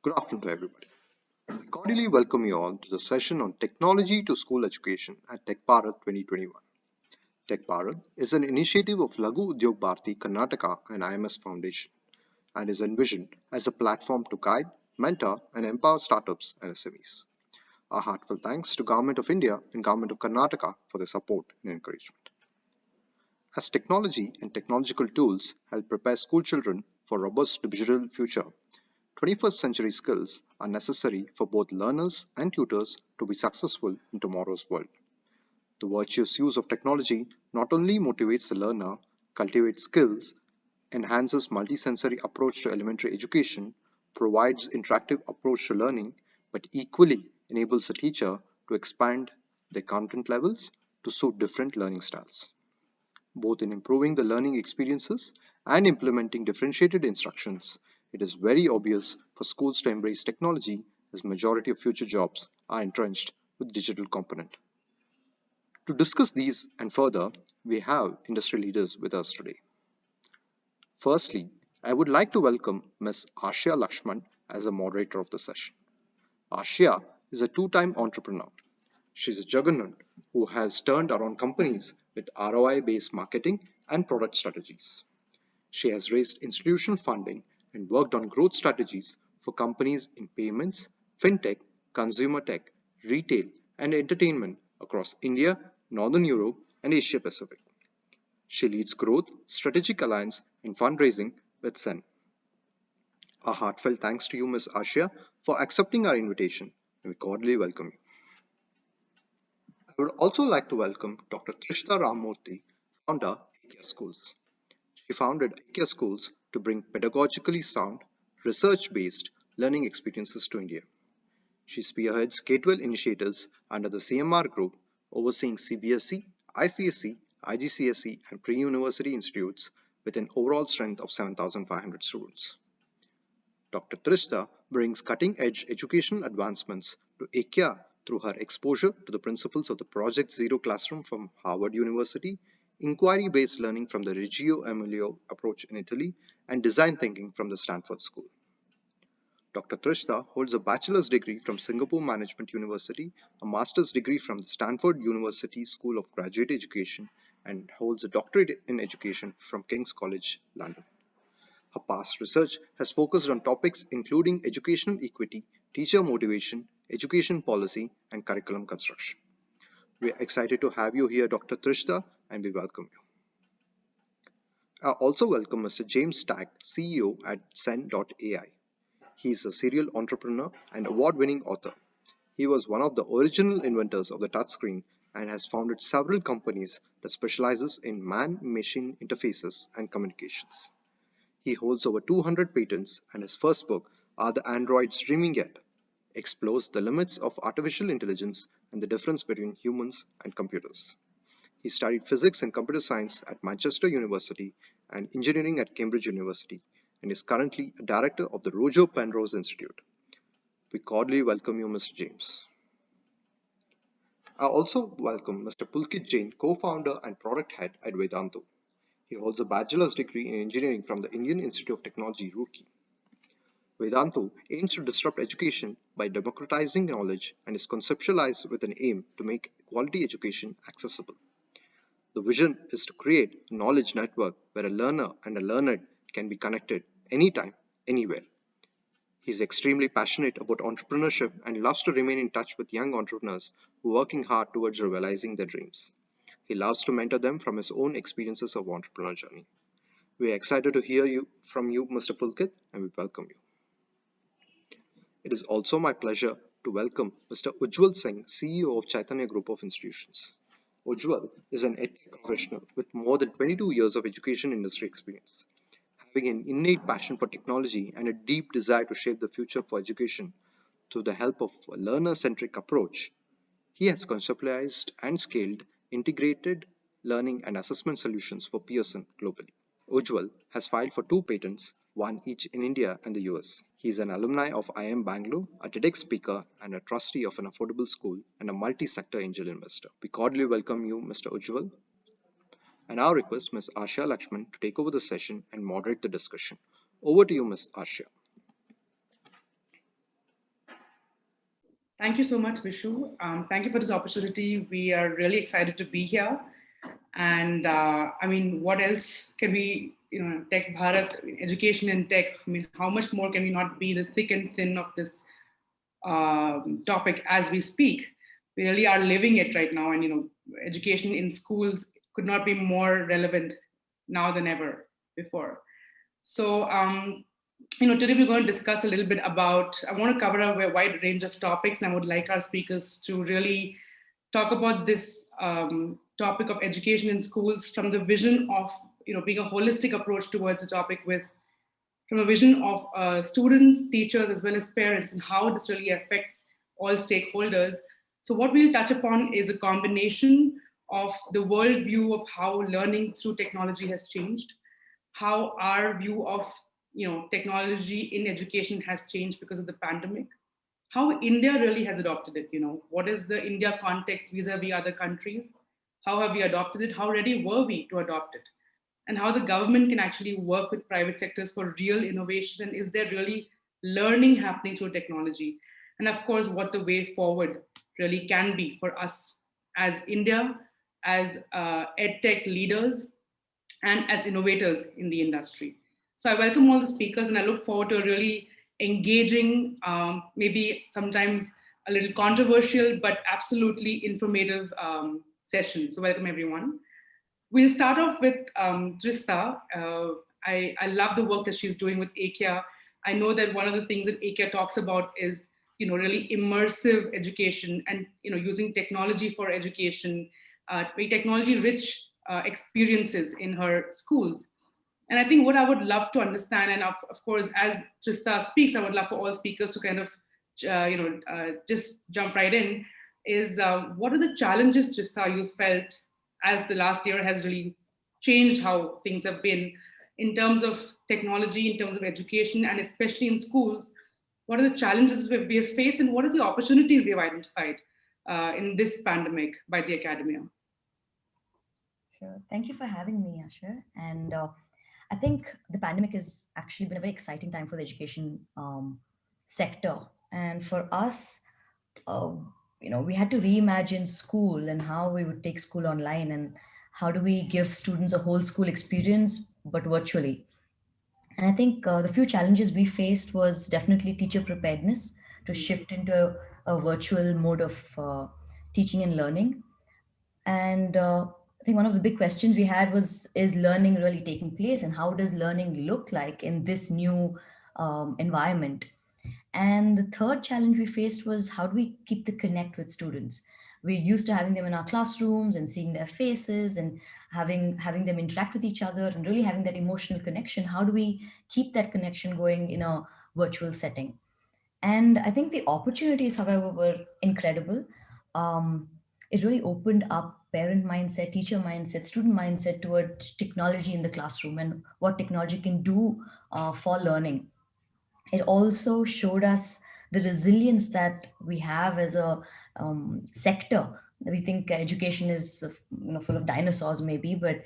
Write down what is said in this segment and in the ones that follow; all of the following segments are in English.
Good afternoon to everybody. I cordially welcome you all to the session on Technology to School Education at TechBharat 2021. TechBharat is an initiative of Lagu Udyog Bharati Karnataka and IMS Foundation and is envisioned as a platform to guide, mentor and empower startups and SMEs. Our heartfelt thanks to Government of India and Government of Karnataka for their support and encouragement. As technology and technological tools help prepare school children for a robust digital future, 21st century skills are necessary for both learners and tutors to be successful in tomorrow's world. The virtuous use of technology not only motivates the learner, cultivates skills, enhances multisensory approach to elementary education, provides interactive approach to learning, but equally enables the teacher to expand their content levels to suit different learning styles, both in improving the learning experiences and implementing differentiated instructions. It is very obvious for schools to embrace technology as majority of future jobs are entrenched with digital component. To discuss these and further, we have industry leaders with us today. Firstly, I would like to welcome Ms. Ashia Lakshman as a moderator of the session. Ashia is a two-time entrepreneur. She's a juggernaut who has turned around companies with ROI-based marketing and product strategies. She has raised institutional funding and worked on growth strategies for companies in payments, fintech, consumer tech, retail, and entertainment across India, Northern Europe, and Asia Pacific. She leads growth, strategic alliance, and fundraising with Sen. A heartfelt thanks to you, Ms. Ashia, for accepting our invitation, and we cordially welcome you. I would also like to welcome Dr. Trishta Ramurthy, founder, IKEA Schools. She founded IKEA Schools to bring pedagogically sound, research-based learning experiences to India. She spearheads K-12 initiatives under the CMR Group, overseeing CBSE, ICSE, IGCSE, and pre-university institutes with an overall strength of 7,500 students. Dr. Trishta brings cutting-edge educational advancements to IKEA through her exposure to the principles of the Project Zero classroom from Harvard University, inquiry-based learning from the Reggio Emilia approach in Italy, and design thinking from the Stanford School. Dr. Trishta holds a bachelor's degree from Singapore Management University, a master's degree from the Stanford University School of Graduate Education, and holds a doctorate in education from King's College, London. Her past research has focused on topics including educational equity, teacher motivation, education policy, and curriculum construction. We are excited to have you here, Dr. Trishta, and we welcome you. I also welcome Mr. James Stack, CEO at Zen.ai. He is a serial entrepreneur and award-winning author. He was one of the original inventors of the touchscreen and has founded several companies that specializes in man-machine interfaces and communications. He holds over 200 patents, and his first book, Are the Androids Dreaming Yet?, explores the limits of artificial intelligence and the difference between humans and computers. He studied physics and computer science at Manchester University and engineering at Cambridge University, and is currently a director of the Roger Penrose Institute. We cordially welcome you, Mr. James. I also welcome Mr. Pulkit Jain, co-founder and product head at Vedantu. He holds a bachelor's degree in engineering from the Indian Institute of Technology, Roorkee. Vedantu aims to disrupt education by democratizing knowledge and is conceptualized with an aim to make quality education accessible. The vision is to create a knowledge network where a learner and a learned can be connected anytime, anywhere. He is extremely passionate about entrepreneurship and loves to remain in touch with young entrepreneurs who are working hard towards realizing their dreams. He loves to mentor them from his own experiences of entrepreneur journey. We are excited to hear from you, Mr. Pulkit, and we welcome you. It is also my pleasure to welcome Mr. Ujjwal Singh, CEO of Chaitanya Group of Institutions. Ujjwal is an EdTech professional with more than 22 years of education industry experience. Having an innate passion for technology and a deep desire to shape the future for education through the help of a learner-centric approach, he has conceptualized and scaled integrated learning and assessment solutions for Pearson globally. Ujjwal has filed for 2 patents, one each in India and the US. He is an alumni of IIM Bangalore, a TEDx speaker, and a trustee of an affordable school and a multi-sector angel investor. We cordially welcome you, Mr. Ujjwal, and now request Ms. Ashia Lakshman to take over the session and moderate the discussion. Over to you, Ms. Ashia. Thank you so much, Vishu. Thank you for this opportunity. We are really excited to be here. And I mean, what else can we, Tech Bharat, education and tech, I mean, how much more can we not be the thick and thin of this topic as we speak? We really are living it right now. And, education in schools could not be more relevant now than ever before. So, today we're going to discuss a little bit about, I want to cover a wide range of topics, and I would like our speakers to really talk about this topic of education in schools from the vision of, being a holistic approach towards the topic with, from a vision of students, teachers, as well as parents, and how this really affects all stakeholders. So, what we'll touch upon is a combination of the worldview of how learning through technology has changed, how our view of technology in education has changed because of the pandemic, how India really has adopted it. What is the India context vis-a-vis other countries? How have we adopted it? How ready were we to adopt it? And how the government can actually work with private sectors for real innovation, and is there really learning happening through technology? And of course, what the way forward really can be for us as India, as edtech leaders, and as innovators in the industry. So I welcome all the speakers and I look forward to a really engaging, maybe sometimes a little controversial, but absolutely informative session. So welcome everyone. We'll start off with Trista. I love the work that she's doing with AKIA. I know that one of the things that AKIA talks about is, really immersive education and, using technology for education, very technology-rich experiences in her schools. And I think what I would love to understand, and of course, as Trista speaks, I would love for all speakers to kind of, just jump right in, is what are the challenges, Trista, you felt as the last year has really changed how things have been in terms of technology, in terms of education, and especially in schools? What are the challenges we have faced, and what are the opportunities we have identified in this pandemic by the academia? Sure. Thank you for having me, Asher. And I think the pandemic has actually been a very exciting time for the education sector. And for us, uh, we had to reimagine school and how we would take school online and how do we give students a whole school experience, but virtually. And I think the few challenges we faced was definitely teacher preparedness to shift into a virtual mode of teaching and learning. And I think one of the big questions we had was, is learning really taking place and how does learning look like in this new environment? And the third challenge we faced was, how do we keep the connect with students? We're used to having them in our classrooms and seeing their faces and having them interact with each other and really having that emotional connection. How do we keep that connection going in a virtual setting? And I think the opportunities, however, were incredible. Um, it really opened up parent mindset, teacher mindset, student mindset towards technology in the classroom and what technology can do for learning. It also showed us the resilience that we have as a sector. We think education is full of dinosaurs maybe, but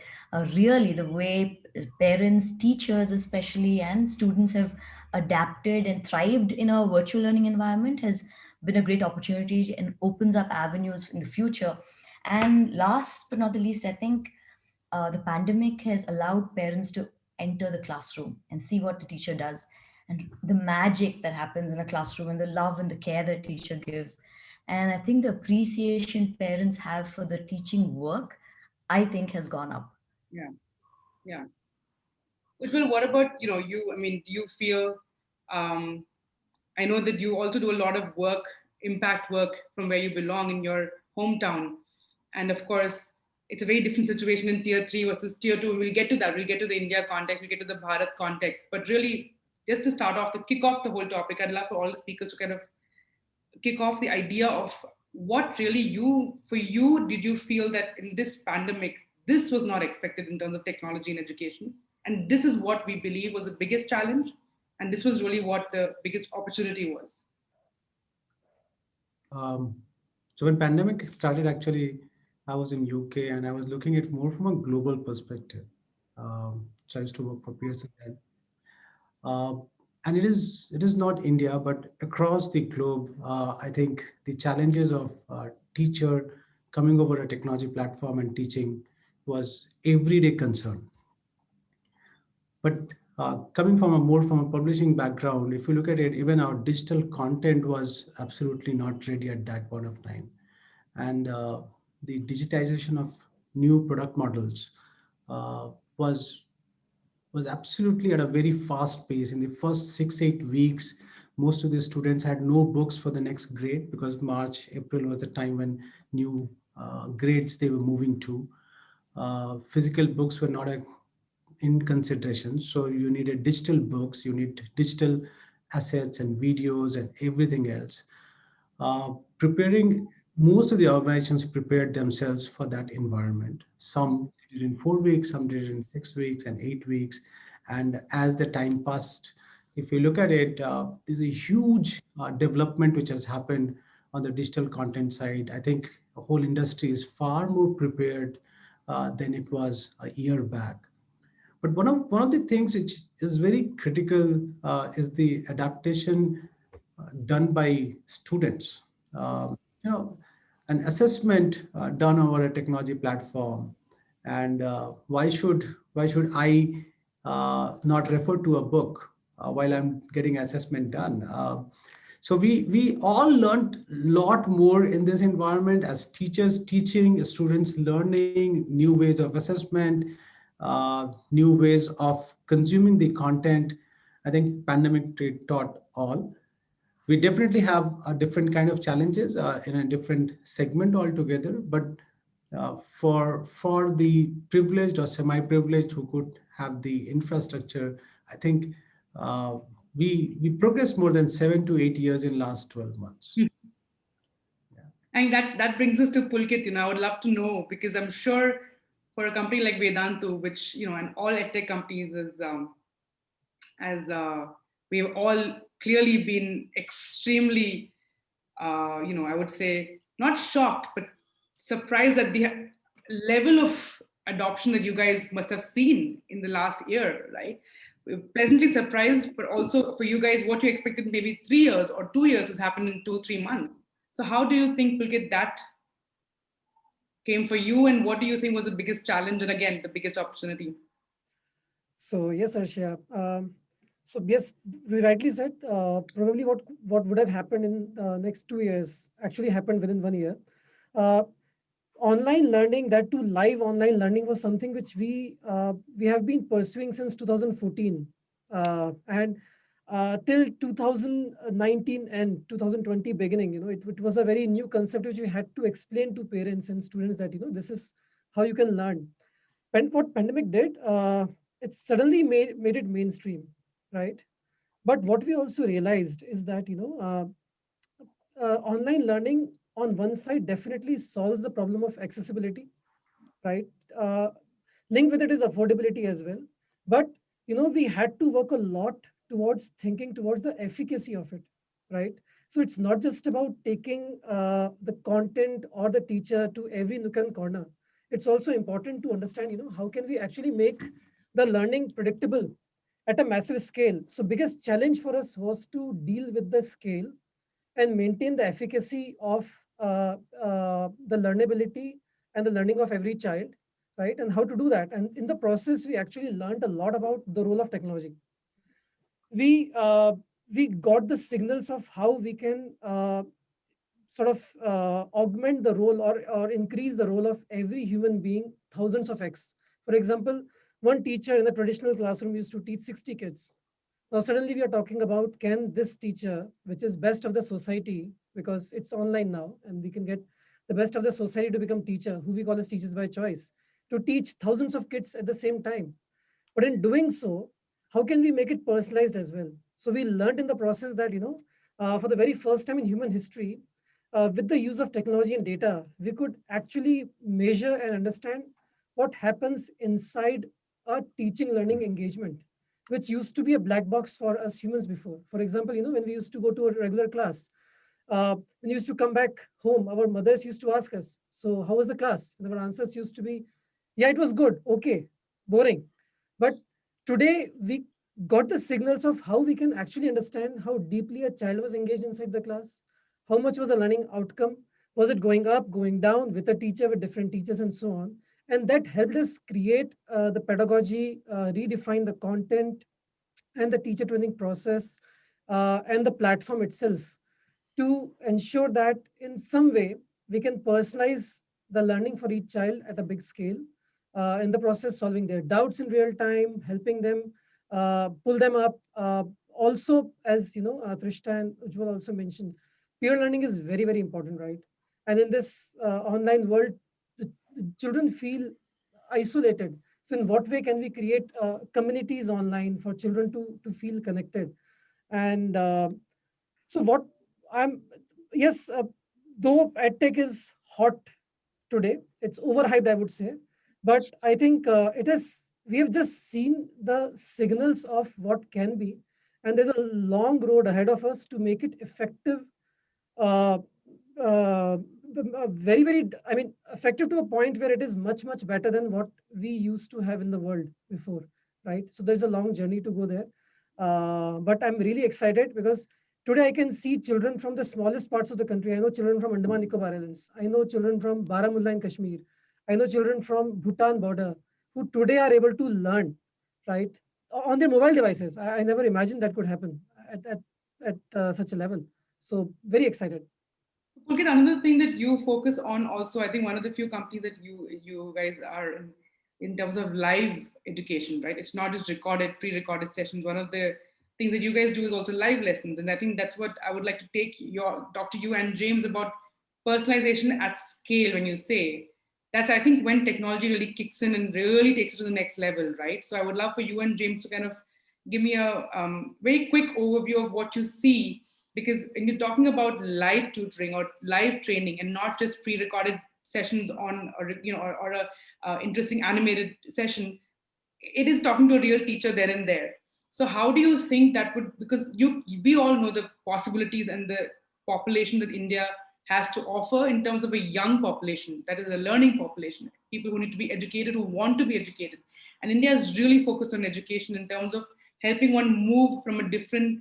really the way parents, teachers especially, and students have adapted and thrived in a virtual learning environment has been a great opportunity and opens up avenues in the future. And last but not the least, I think the pandemic has allowed parents to enter the classroom and see what the teacher does and the magic that happens in a classroom and the love and the care that teacher gives. And I think the appreciation parents have for the teaching work, I think, has gone up. Yeah, yeah. Ujjwal, what about you? I mean, do you feel? Um, I know that you also do a lot of work, impact work from where you belong in your hometown, and of course, it's a very different situation in tier three versus tier two. We'll get to that. We'll get to the India context. We'll get to the Bharat context. But really, just to start off, to kick off the whole topic, I'd love for all the speakers to kind of kick off the idea of what really for you, did you feel that in this pandemic, this was not expected in terms of technology and education? And this is what we believe was the biggest challenge. And this was really what the biggest opportunity was. Um, so when pandemic started, actually, I was in UK and I was looking at more from a global perspective. So I used to work for Pearson then. And it is not India, but across the globe. I think the challenges of teacher coming over a technology platform and teaching was everyday concern. But coming from a publishing background, if you look at it, even our digital content was absolutely not ready at that point of time. And the digitization of new product models uh, was was absolutely at a very fast pace. In the first 6 8 weeks, most of the students had no books for the next grade, because March April was the time when new grades they were moving to. Physical books were not in consideration, so you needed digital books, you need digital assets and videos and everything else. Preparing Most of the organizations prepared themselves for that environment. Some did it in 4 weeks, some did it in 6 weeks and 8 weeks. And as the time passed, if you look at it, there's a huge development which has happened on the digital content side. I think the whole industry is far more prepared than it was a year back. But one of the things which is very critical is the adaptation done by students. You know, an assessment done over a technology platform, and why should I not refer to a book while I'm getting assessment done? So we all learned a lot more in this environment, as teachers teaching, students learning new ways of assessment, new ways of consuming the content. I think pandemic taught all. We definitely have a different kind of challenges in a different segment altogether, but for the privileged or semi-privileged who could have the infrastructure, I think uh, we progressed more than 7 to 8 years in last 12 months. And that brings us to Pulkit. I would love to know, because I'm sure for a company like Vedantu, which and all edtech companies is as we've all clearly been extremely, I would say not shocked, but surprised at the level of adoption that you guys must have seen in the last year, right? We're pleasantly surprised, but also for you guys, what you expected maybe 3 years or 2 years has happened in 2 3 months. So how do you think, Pulkit, that came for you, and what do you think was the biggest challenge and again the biggest opportunity? So yes, Arshia. So yes, we rightly said. Probably what would have happened in next 2 years actually happened within 1 year. Uh, Online learning, that too live online learning, was something which we have been pursuing since 2014, and till 2019 and 2020 beginning. It was a very new concept which we had to explain to parents and students that this is how you can learn. And what pandemic did, it suddenly made it mainstream, right? But what we also realized is that online learning on one side definitely solves the problem of accessibility, right? Uh, Linked with it is affordability as well. But we had to work a lot towards thinking towards the efficacy of it, right? So it's not just about taking the content or the teacher to every nook and corner. It's also important to understand, how can we actually make the learning predictable at a massive scale. So biggest challenge for us was to deal with the scale and maintain the efficacy of the learnability and the learning of every child, right? And how to do that. And in the process, we actually learned a lot about the role of technology. We uh, we got the signals of how we can sort of augment the role, or increase the role of every human being thousands of X. For example, one teacher in the traditional classroom used to teach 60 kids. Now, suddenly we are talking about, can this teacher, which is best of the society, because it's online now, and we can get the best of the society to become teacher, who we call as teachers by choice, to teach thousands of kids at the same time. But in doing so, how can we make it personalized as well? So we learned in the process that, for the very first time in human history, with the use of technology and data, we could actually measure and understand what happens inside a teaching learning engagement, which used to be a black box for us humans before. For example, when we used to go to a regular class, when we used to come back home, our mothers used to ask us, so how was the class? And our answers used to be, yeah, it was good, okay, boring. But today got the signals of how we can actually understand how deeply a child was engaged inside the class, how much was the learning outcome, was it going up, going down with a teacher, with different teachers, and so on. And that helped us create the pedagogy, redefine the content and the teacher training process, and the platform itself, to ensure that in some way we can personalize the learning for each child at a big scale, in the process solving their doubts in real time, helping them pull them up. Also, as you know, Trishta and Ujjwal also mentioned, peer learning is very, very important, right? And in this online world, the children feel isolated. So in what way can we create communities online for children to feel connected? And so what I'm yes, though edtech is hot today, it's overhyped, I would say, but I think it is. We have just seen the signals of what can be, and there's a long road ahead of us to make it effective. Uh, uh, very, very, I mean, effective to a point where it is much, much better than what we used to have in the world before, right? So there's a long journey to go there. But I'm really excited because today I can see children from the smallest parts of the country. I know children from Andaman Nicobar Islands. I know children from Baramulla in Kashmir. I know children from Bhutan border who today are able to learn, right, on their mobile devices. I never imagined that could happen at such a level. So very excited. Pulkit, another thing that you focus on also, I think one of the few companies that you guys are in terms of live education, right? It's not just recorded, pre-recorded sessions. One of the things that you guys do is also live lessons, and I think that's what I would like to talk to you and James about personalization at scale. When you say that's, I think when technology really kicks in and really takes it to the next level, right? So I would love for you and James to kind of give me a very quick overview of what you see, because when you're talking about live tutoring or live training and not just pre-recorded sessions on, or or a interesting animated session, it is talking to a real teacher there and there. So how do you think that would, because we all know the possibilities and the population that India has to offer in terms of a young population, that is a learning population, people who need to be educated, who want to be educated. And India is really focused on education in terms of helping one move from a different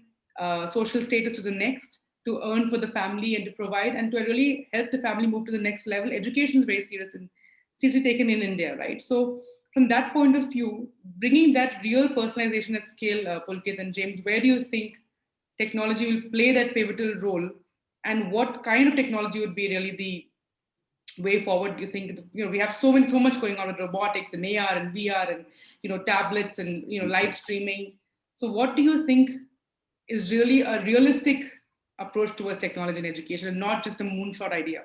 social status to the next, to earn for the family and to provide and to really help the family move to the next level. Education is very serious and seriously taken in India, right? So from that point of view, bringing that real personalization at scale, Pulkit and James, where do you think technology will play that pivotal role, and what kind of technology would be really the way forward? Do you think, we have so much going on with robotics and AR and VR and tablets and live streaming. So what do you think is really a realistic approach towards technology and education, and not just a moonshot idea?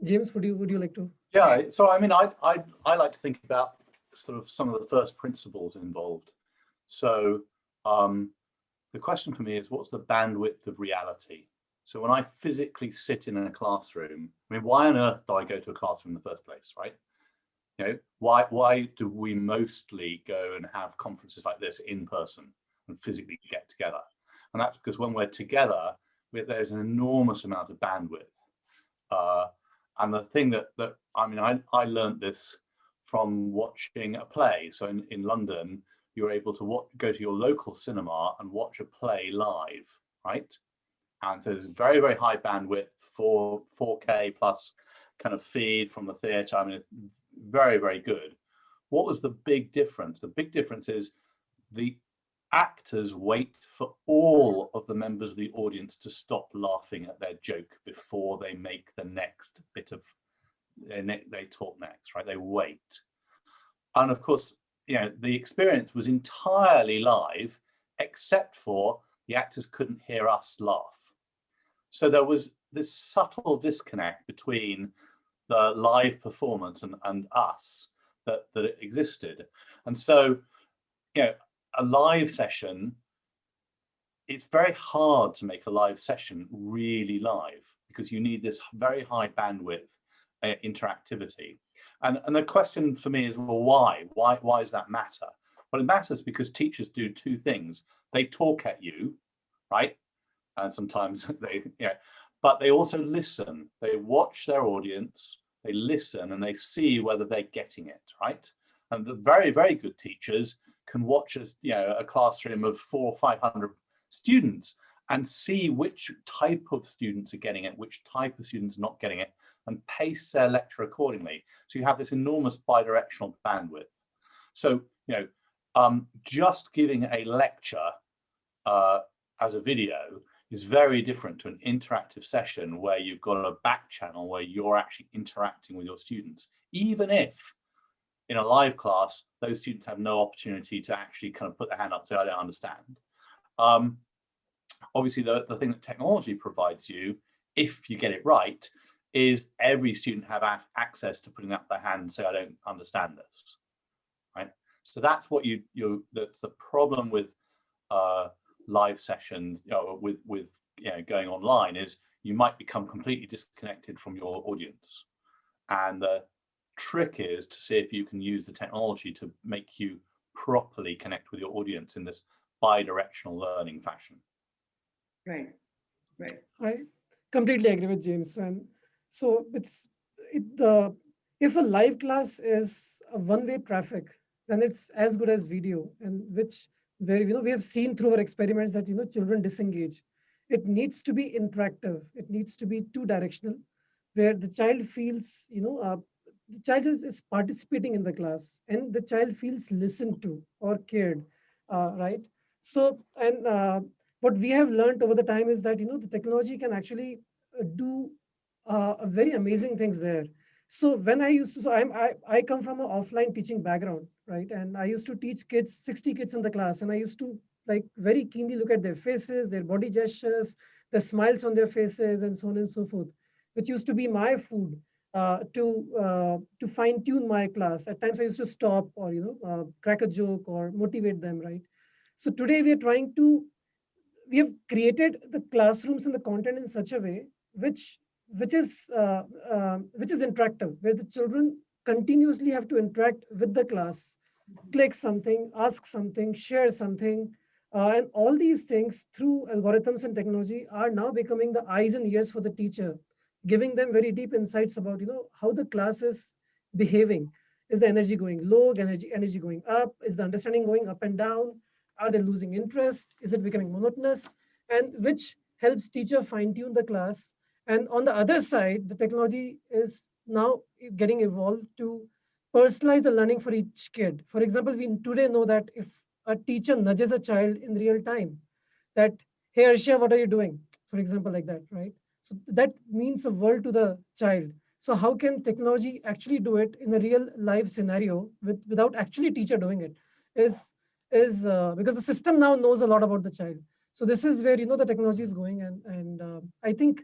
James, would you like to? Yeah, so I mean, I like to think about sort of some of the first principles involved. So the question for me is, what's the bandwidth of reality? So when I physically sit in a classroom, I mean, why on earth do I go to a classroom in the first place, right? Why do we mostly go and have conferences like this in person and physically get together? And that's because when we're together, there's an enormous amount of bandwidth. And the thing that I mean, I learned this from watching a play. So in London, you're able to go to your local cinema and watch a play live, right? And so there's very, very high bandwidth, 4K plus kind of feed from the theatre. I mean, very, very good. What was the big difference? The big difference is the actors wait for all of the members of the audience to stop laughing at their joke before they make the next bit of they talk next, right? They wait. And of course, the experience was entirely live, except for the actors couldn't hear us laugh. So there was this subtle disconnect between the live performance and us that existed. And so, a live session, it's very hard to make a live session really live because you need this very high bandwidth interactivity. And the question for me is, well, why does that matter? Well, it matters because teachers do two things. They talk at you, right? And sometimes but they also listen. They watch their audience, they listen, and they see whether they're getting it, right? And the very, very good teachers can watch a classroom of 400 or 500 students and see which type of students are getting it, which type of students are not getting it, and pace their lecture accordingly. So you have this enormous bidirectional bandwidth. So, just giving a lecture as a video is very different to an interactive session where you've got a back channel where you're actually interacting with your students, even if in a live class, those students have no opportunity to actually kind of put their hand up and say, I don't understand. Obviously, the thing that technology provides you, if you get it right, is every student have access to putting up their hand and say, I don't understand this, right? So that's what that's the problem with live sessions, with going online, is you might become completely disconnected from your audience. And the trick is to see if you can use the technology to make you properly connect with your audience in this bi-directional learning fashion. Right. I completely agree with James. And so if a live class is a one-way traffic, then it's as good as video, and where we have seen through our experiments that children disengage. It needs to be interactive. It needs to be two-directional, where the child feels the child is participating in the class, and the child feels listened to or cared, right? So, and what we have learned over the time is that the technology can actually do very amazing things there. So when I used to, so I come from an offline teaching background, right? And I used to teach kids, 60 kids in the class, and I used to like very keenly look at their faces, their body gestures, the smiles on their faces, and so on and so forth, which used to be my food to fine tune my class. At times I used to stop or crack a joke or motivate them, right? So today we have created the classrooms and the content in such a way which which which is interactive, where the children continuously have to interact with the class, click something, ask something, share something, and all these things through algorithms and technology are now becoming the eyes and ears for the teacher, giving them very deep insights about how the class is behaving. Is the energy going low? Energy going up? Is the understanding going up and down? Are they losing interest? Is it becoming monotonous? And which helps teacher fine tune the class. And on the other side, the technology is now getting evolved to personalize the learning for each kid. For example, we today know that if a teacher nudges a child in real time, that, hey, Arshia, what are you doing? For example, like that, right? So that means a world to the child. So how can technology actually do it in a real live scenario without actually teacher doing it? Is because the system now knows a lot about the child. So this is where the technology is going, and I think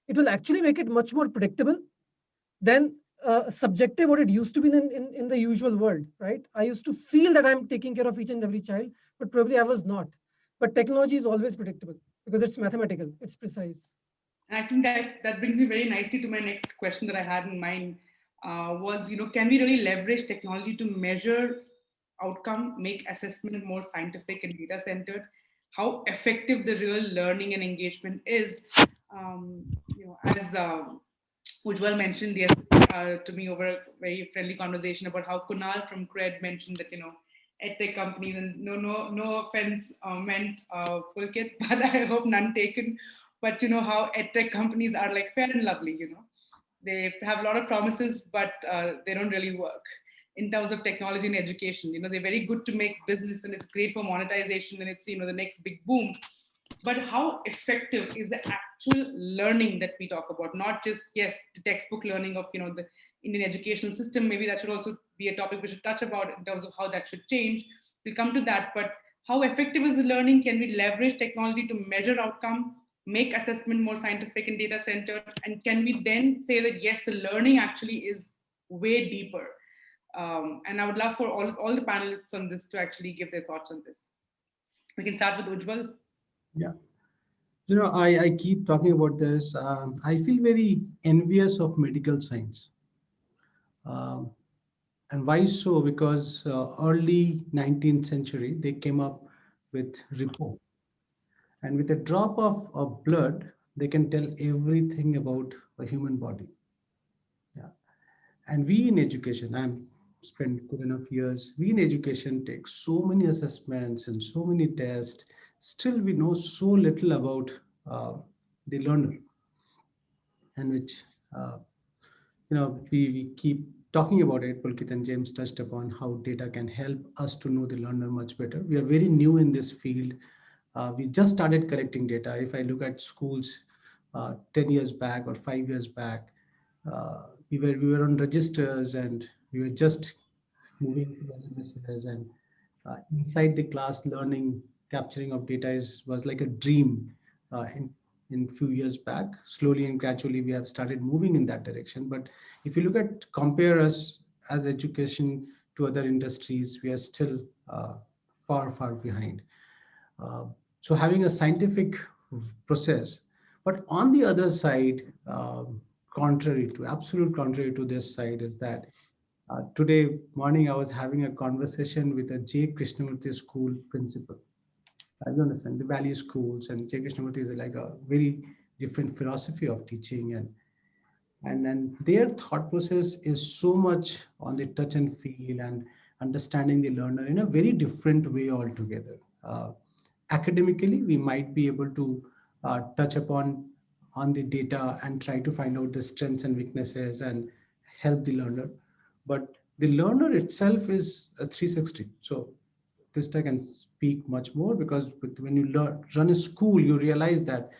it will actually make it much more predictable than subjective what it used to be in the usual world, right? I used to feel that I'm taking care of each and every child, but probably I was not. But technology is always predictable because it's mathematical, it's precise. And I think that brings me very nicely to my next question that I had in mind, was, can we really leverage technology to measure outcome, make assessment more scientific and data centered? How effective the real learning and engagement is? As Ujjwal mentioned yesterday to me over a very friendly conversation about how Kunal from Cred mentioned that, edtech companies, and no offense meant, Pulkit, but I hope none taken. But how edtech companies are like fair and lovely, they have a lot of promises, but they don't really work in terms of technology and education. They're very good to make business, and it's great for monetization, and it's the next big boom. But how effective is the actual learning that we talk about? Not just, yes, the textbook learning of the Indian educational system. Maybe that should also be a topic we should touch about in terms of how that should change. We'll come to that. But how effective is the learning? Can we leverage technology to measure outcome, make assessment more scientific and data centered? And can we then say that, yes, the learning actually is way deeper? And I would love for all the panelists on this to actually give their thoughts on this. We can start with Ujjwal. Yeah. I keep talking about this. I feel very envious of medical science. Um, and why so? Because early 19th century, they came up with report. And with a drop of blood, they can tell everything about a human body. Yeah. And we in education, spent good enough years. We in education take so many assessments and so many tests. Still, we know so little about uh, the learner, and which we keep talking about it. Pulkit and James touched upon how data can help us to know the learner much better. We are very new in this field. We just started collecting data. If I look at schools 10 years back or 5 years back, we were on registers, and we were just moving to LMSs, and inside the class learning, capturing of data was like a dream in few years back. Slowly and gradually we have started moving in that direction. But if you look at compare us as education to other industries, we are still far behind. uh, so having a scientific process, but on the other side, contrary to absolute contrary to this side, is that today morning I was having a conversation with a J. Krishnamurti school principal. You understand the value schools, and J. Krishnamurti is like a very different philosophy of teaching, and their thought process is so much on the touch and feel and understanding the learner in a very different way altogether. Academically, we might be able to touch upon on the data and try to find out the strengths and weaknesses and help the learner, but the learner itself is a 360. So this I can speak much more, because when you run a school, you realize that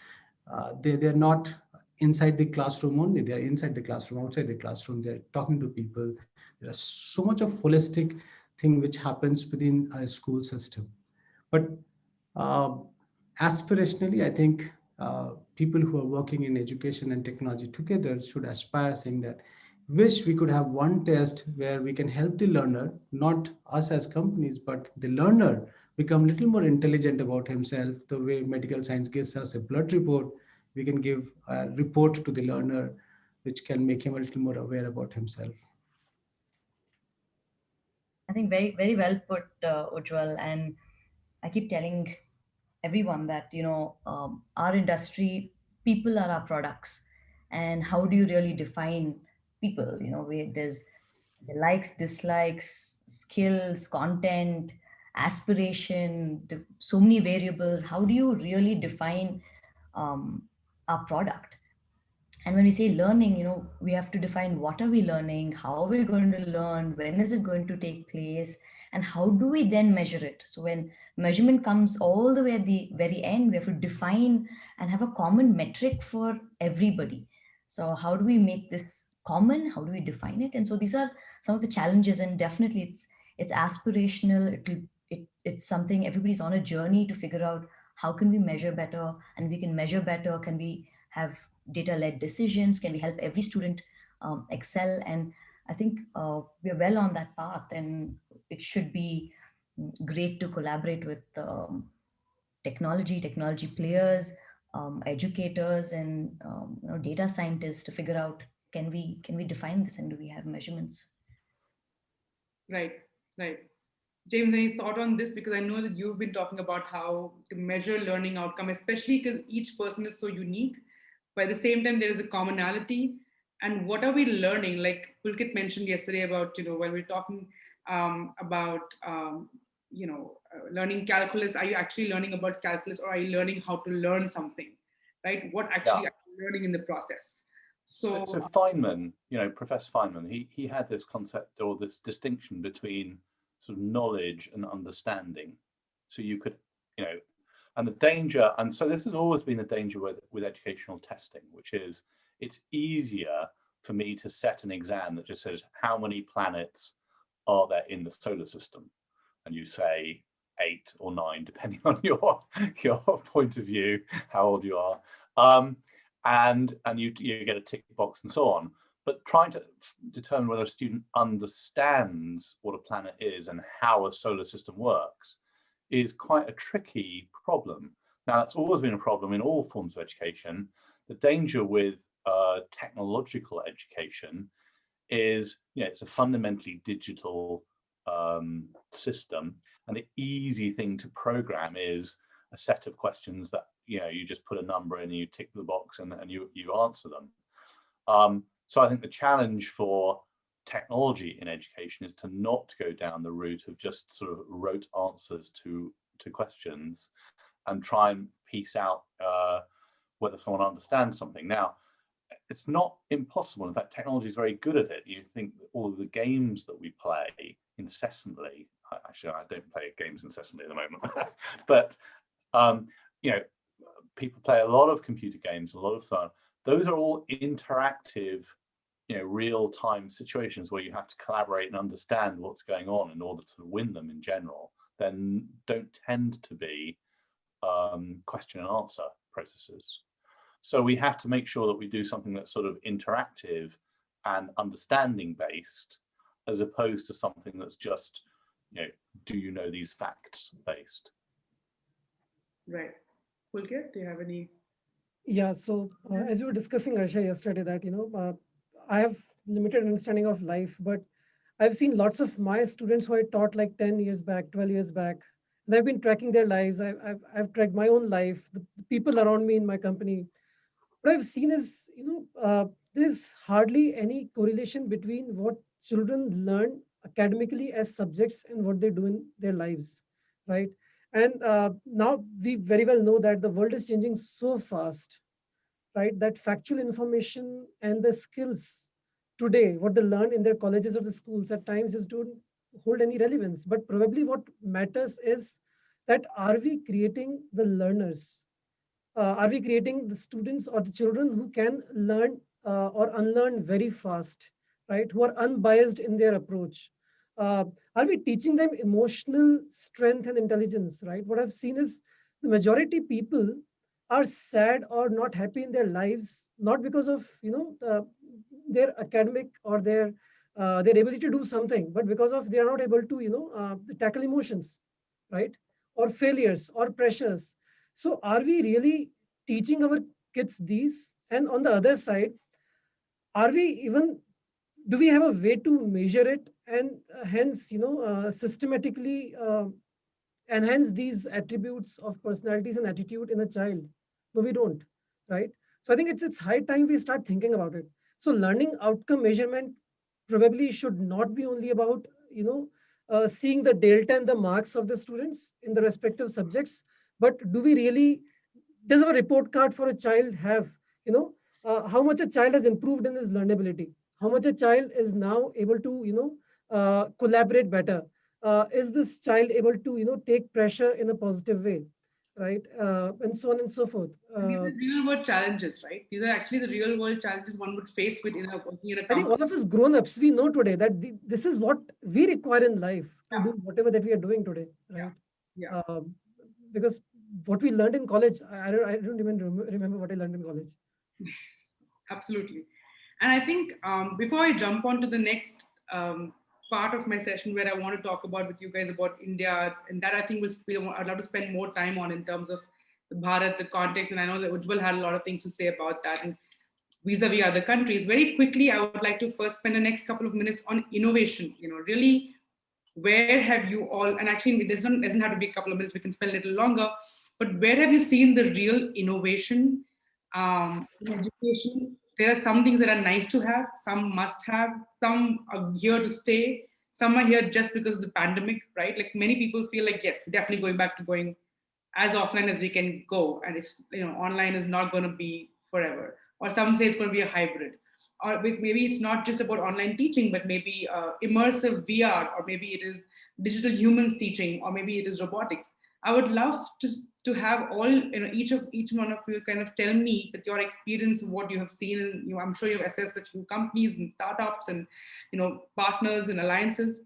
they're not inside the classroom only. They're inside the classroom, outside the classroom. They're talking to people. There's so much of holistic thing which happens within a school system. But uh, aspirationally, I think people who are working in education and technology together should aspire, saying that wish we could have one test where we can help the learner, not us as companies, but the learner become a little more intelligent about himself. The way medical science gives us a blood report, we can give a report to the learner, which can make him a little more aware about himself. I think very well put, Ujjwal. And I keep telling everyone that our industry, people are our products. And how do you really define people? There's the likes, dislikes, skills, content, aspiration, so many variables. How do you really define um, our product? And when we say learning, we have to define what are we learning, how are we going to learn, when is it going to take place, and how do we then measure it. So when measurement comes all the way at the very end, we have to define and have a common metric for everybody. So how do we make this common, how do we define it? And so these are some of the challenges, and definitely it's aspirational. It's something everybody's on a journey to figure out how can we measure better, and we can measure better, can we have data-led decisions, can we help every student excel. And I think we're well on that path, and it should be great to collaborate with technology players, educators, and data scientists to figure out, can we define this, and do we have measurements? Right, right. James, any thought on this? Because I know that you've been talking about how to measure learning outcome, especially because each person is so unique. But at the same time, there is a commonality. And what are we learning? Like Pulkit mentioned yesterday about, when we're talking about, learning calculus, are you actually learning about calculus, or are you learning how to learn something, right? What actually Yeah. are you learning in the process? So Feynman, Professor Feynman, he had this concept or this distinction between sort of knowledge and understanding. So you could, and the danger, and so this has always been the danger with educational testing, which is it's easier for me to set an exam that just says how many planets are there in the solar system, and you say 8 or 9, depending on your point of view, how old you are. And you get a tick box and so on. But trying to determine whether a student understands what a planet is and how a solar system works is quite a tricky problem. Now, that's always been a problem in all forms of education. The danger with technological education is, it's a fundamentally digital system, and the easy thing to program is a set of questions that you just put a number in and you tick the box and you answer them. So I think the challenge for technology in education is to not go down the route of just sort of rote answers to questions and try and piece out whether someone understands something. Now, it's not impossible. In fact, technology is very good at it. You think that all of the games that we play incessantly, actually, I don't play games incessantly at the moment, but you know, people play a lot of computer games, a lot of fun. Those are all interactive, you know, real-time situations where you have to collaborate and understand what's going on in order to win them in general. Then don't tend to be question and answer processes. So we have to make sure that we do something that's sort of interactive and understanding based, as opposed to something that's just, you know, do you know these facts based? Right. Pulkit, do you have any? Yeah, so as we were discussing, Arsha, yesterday, that, I have limited understanding of life, but I've seen lots of my students who I taught like 10 years back, 12 years back, and I've been tracking their lives. I've tracked my own life, the people around me in my company. What I've seen is, there is hardly any correlation between what children learn academically as subjects and what they do in their lives, right? And now we very well know that the world is changing so fast, right? That factual information and the skills today, what they learn in their colleges or the schools at times is don't hold any relevance. But probably what matters is that are we creating the learners? Are we creating the students or the children who can learn or unlearn very fast, right? Who are unbiased in their approach? Uh, are we teaching them emotional strength and intelligence, right? What I've seen is the majority people are sad or not happy in their lives, not because of, their academic or their ability to do something, but because of they are not able to, tackle emotions, right? Or failures or pressures. So are we really teaching our kids these? And on the other side, are we even, do we have a way to measure it and hence, systematically enhance these attributes of personalities and attitude in a child? No, we don't, right? So I think it's high time we start thinking about it. So learning outcome measurement probably should not be only about, seeing the delta and the marks of the students in the respective subjects, but do we really, does our report card for a child have, how much a child has improved in his learnability, how much a child is now able to, collaborate better, is this child able to, take pressure in a positive way, right? And so on and so forth. These are real world challenges, right? These are actually the real world challenges one would face with working in a I think all company. of us grown-ups, we know today that this is what we require in life to Yeah. do whatever that we are doing today, Yeah. right? Yeah. Because what we learned in college, I don't even remember what I learned in college. Absolutely. And I think before I jump on to the next part of my session where I want to talk about with you guys about India, and that I think I'd love to spend more time on in terms of the Bharat, the context, and I know that Ujjwal had a lot of things to say about that and vis-a-vis other countries. Very quickly, I would like to first spend the next couple of minutes on innovation. Really, where have you all, and actually it doesn't have to be a couple of minutes, we can spend a little longer, but where have you seen the real innovation in education? There are some things that are nice to have, some must have, some are here to stay, some are here just because of the pandemic, right? Like many people feel like, yes, we're definitely going back to going as offline as we can go, and it's, online is not going to be forever, or some say it's going to be a hybrid, or maybe it's not just about online teaching, but maybe immersive VR, or maybe it is digital humans teaching, or maybe it is robotics. I would love to have all, each one of you kind of tell me with your experience what you have seen, and I'm sure you've assessed a few companies and startups and partners and alliances.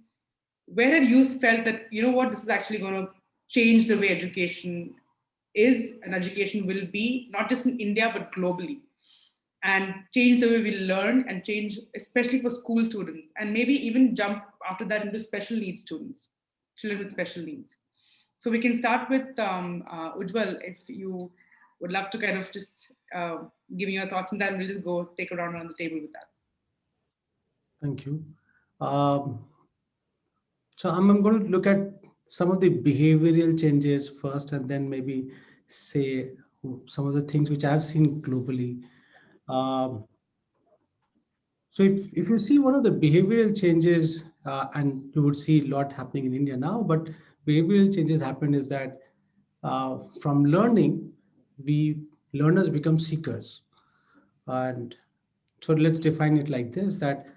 Where have you felt that, what, this is actually going to change the way education is and education will be, not just in India but globally, and change the way we learn, and change especially for school students, and maybe even jump after that into special needs students, children with special needs. So we can start with Ujjwal, if you would love to kind of just give me your thoughts, and then we'll just go take a round around the table with that. Thank you. Um, so I'm going to look at some of the behavioral changes first, and then maybe say some of the things which I've seen globally. Um, So if you see one of the behavioral changes, and you would see a lot happening in India now, but behavioral changes happen is that from learning, we learners become seekers. And so let's define it like this, that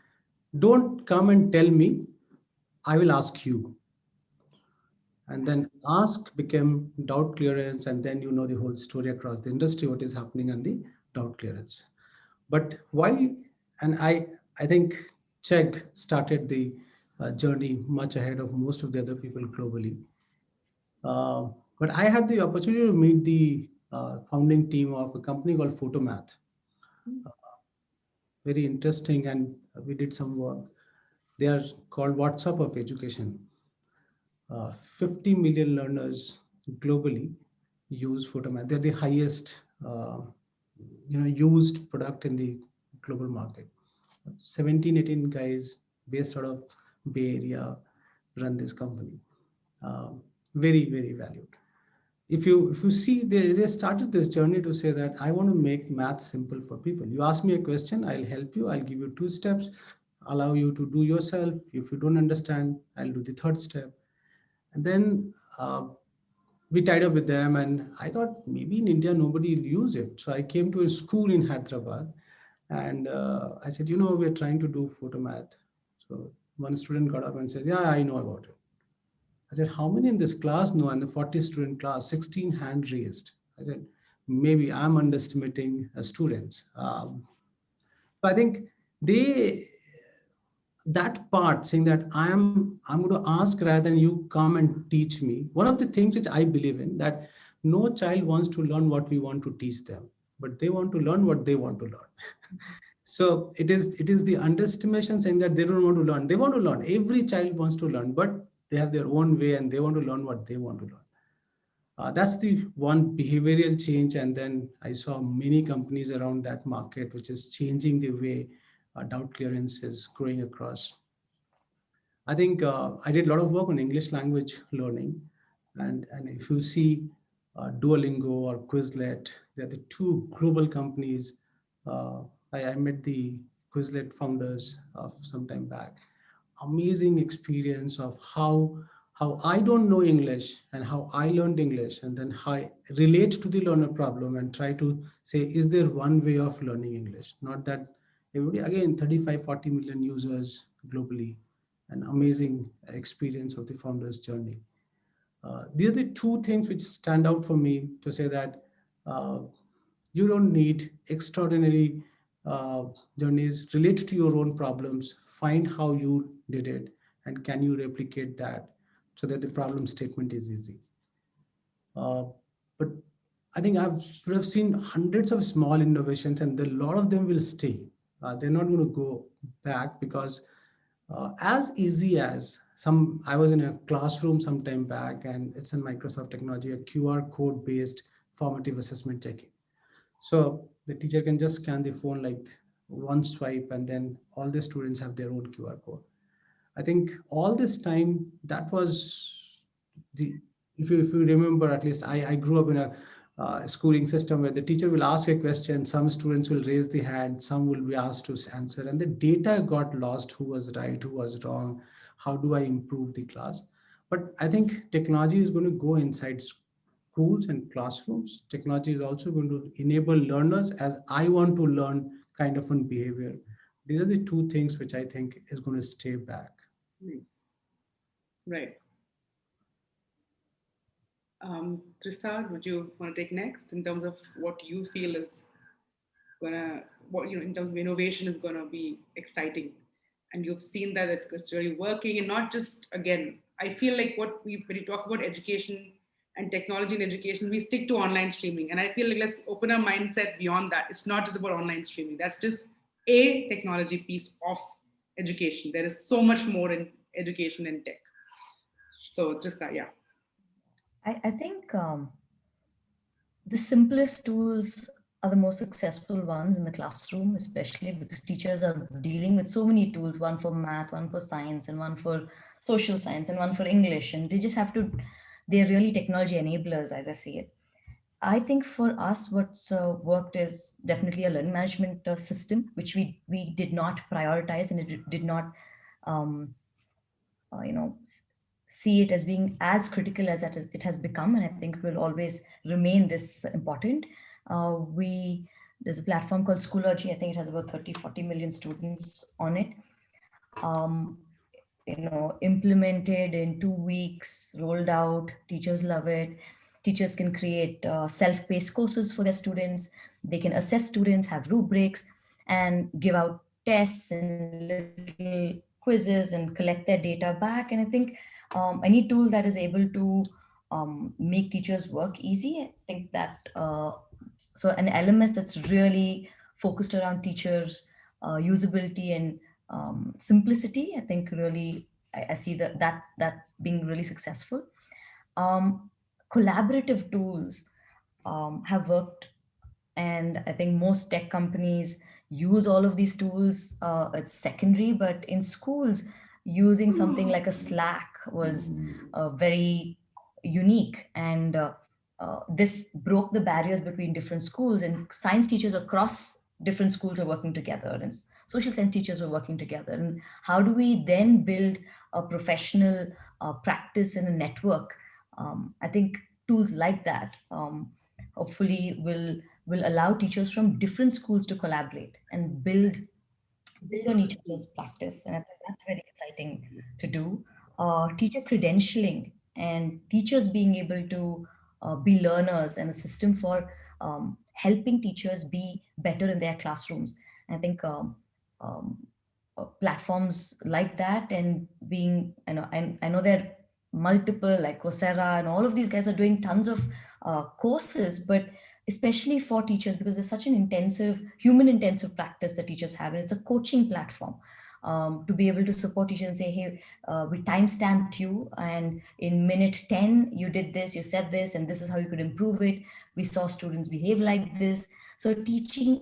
don't come and tell me, I will ask you. And then ask became doubt clearance, and then you know the whole story across the industry, what is happening on the doubt clearance. But why? And I think Chegg started the journey much ahead of most of the other people globally. Uh, but I had the opportunity to meet the founding team of a company called Photomath. Very interesting, and we did some work. They are called WhatsApp of education. 50 million learners globally use Photomath. They're the highest, used product in the global market. 17, 18 guys based out of Bay Area run this company. Very, very valued. If you see, they started this journey to say that I want to make math simple for people. You ask me a question, I'll help you. I'll give you 2 steps, allow you to do yourself. If you don't understand, I'll do the third step. And then we tied up with them, and I thought maybe in India nobody will use it. So I came to a school in Hyderabad, and I said, we're trying to do photo math. So one student got up and said, yeah, I know about it. I said, how many in this class know? And the 40 student class, 16 hand raised. I said, maybe I'm underestimating students. So I think they that part saying that I'm going to ask rather than you come and teach me. One of the things which I believe in, that no child wants to learn what we want to teach them, but they want to learn what they want to learn. So it is the underestimation saying that they don't want to learn. They want to learn. Every child wants to learn, but they have their own way and they want to learn what they want to learn. That's the one behavioral change. And then I saw many companies around that market, which is changing the way doubt clearance is growing across. I think I did a lot of work on English language learning. And if you see Duolingo or Quizlet, they're the two global companies. Uh, I met the Quizlet founders of some time back. Amazing experience of how I don't know English and how I learned English, and then how I relate to the learner problem and try to say, is there one way of learning English? Not that everybody, again, 35, 40 million users globally, an amazing experience of the founder's journey. These are the two things which stand out for me to say that uh, you don't need extraordinary uh, journeys. Relate to your own problems, find how you did it, and can you replicate that so that the problem statement is easy. Uh, but I think I've seen hundreds of small innovations, and a lot of them will stay. They're not going to go back because as easy as some, I was in a classroom some time back, and it's in Microsoft technology, a QR code based formative assessment checking. So the teacher can just scan the phone like one swipe, and then all the students have their own QR code. I think all this time that was the, if you remember, at least I grew up in a schooling system where the teacher will ask a question, some students will raise the hand, some will be asked to answer, and the data got lost, who was right, who was wrong, how do I improve the class. But I think technology is going to go inside schools and classrooms. Technology is also going to enable learners as I want to learn kind of on behavior. These are the two things which I think is going to stay back. Nice. Right. Trista, would you want to take next in terms of what you feel is gonna, what in terms of innovation is gonna be exciting, and you've seen that it's really working, and not just, again, I feel like when you talk about education and technology in education, we stick to online streaming, and I feel like let's open our mindset beyond that. It's not just about online streaming. That's just a technology piece of education. There is so much more in education and tech. So just that, yeah. I think the simplest tools are the most successful ones in the classroom, especially because teachers are dealing with so many tools, one for math, one for science, and one for social science, and one for English. And they just have to, they're really technology enablers, as I see it. I think for us, what's worked is definitely a learning management system, which we did not prioritize, and it did not, um, you know, see it as being as critical as it has become, and I think will always remain this important. We There's a platform called Schoology. I think it has about 30-40 million students on it. Um, Implemented in 2 weeks, rolled out. Teachers love it. Teachers can create self-paced courses for their students. They can assess students, have rubrics, and give out tests and little quizzes and collect their data back. And I think any tool that is able to make teachers work easy, I think that so an LMS that's really focused around teachers usability and simplicity, I think really I see that being really successful. um, Collaborative tools have worked, and I think most tech companies use all of these tools. It's secondary, but in schools, using something like a Slack was very unique, and this broke the barriers between different schools, and science teachers across different schools are working together, and social science teachers were working together. And how do we then build a professional practice in a network? I think tools like that hopefully will allow teachers from different schools to collaborate and build on each other's practice. And I think that's very exciting to do. Teacher credentialing and teachers being able to be learners, and a system for helping teachers be better in their classrooms. I think um, platforms like that, and being, I know there are multiple like Coursera, and all of these guys are doing tons of courses, but especially for teachers, because there's such an intensive, human intensive practice that teachers have, and it's a coaching platform to be able to support teachers and say, hey, we time-stamped you, and in minute 10 you did this, you said this, and this is how you could improve it. We saw students behave like this. So teacher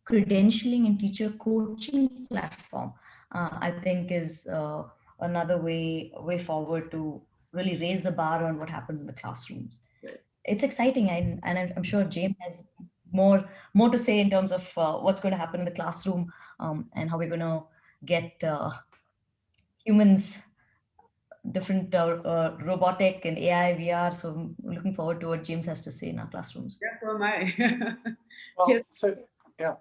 credentialing and teacher coaching platform, I think is another way forward to really raise the bar on what happens in the classrooms. It's exciting, and I'm sure James has more to say in terms of what's going to happen in the classroom, and how we're going to get humans, different robotic and AI, VR. So I'm looking forward to what James has to say in our classrooms. Yeah, so am I. Well, Yes. so yeah.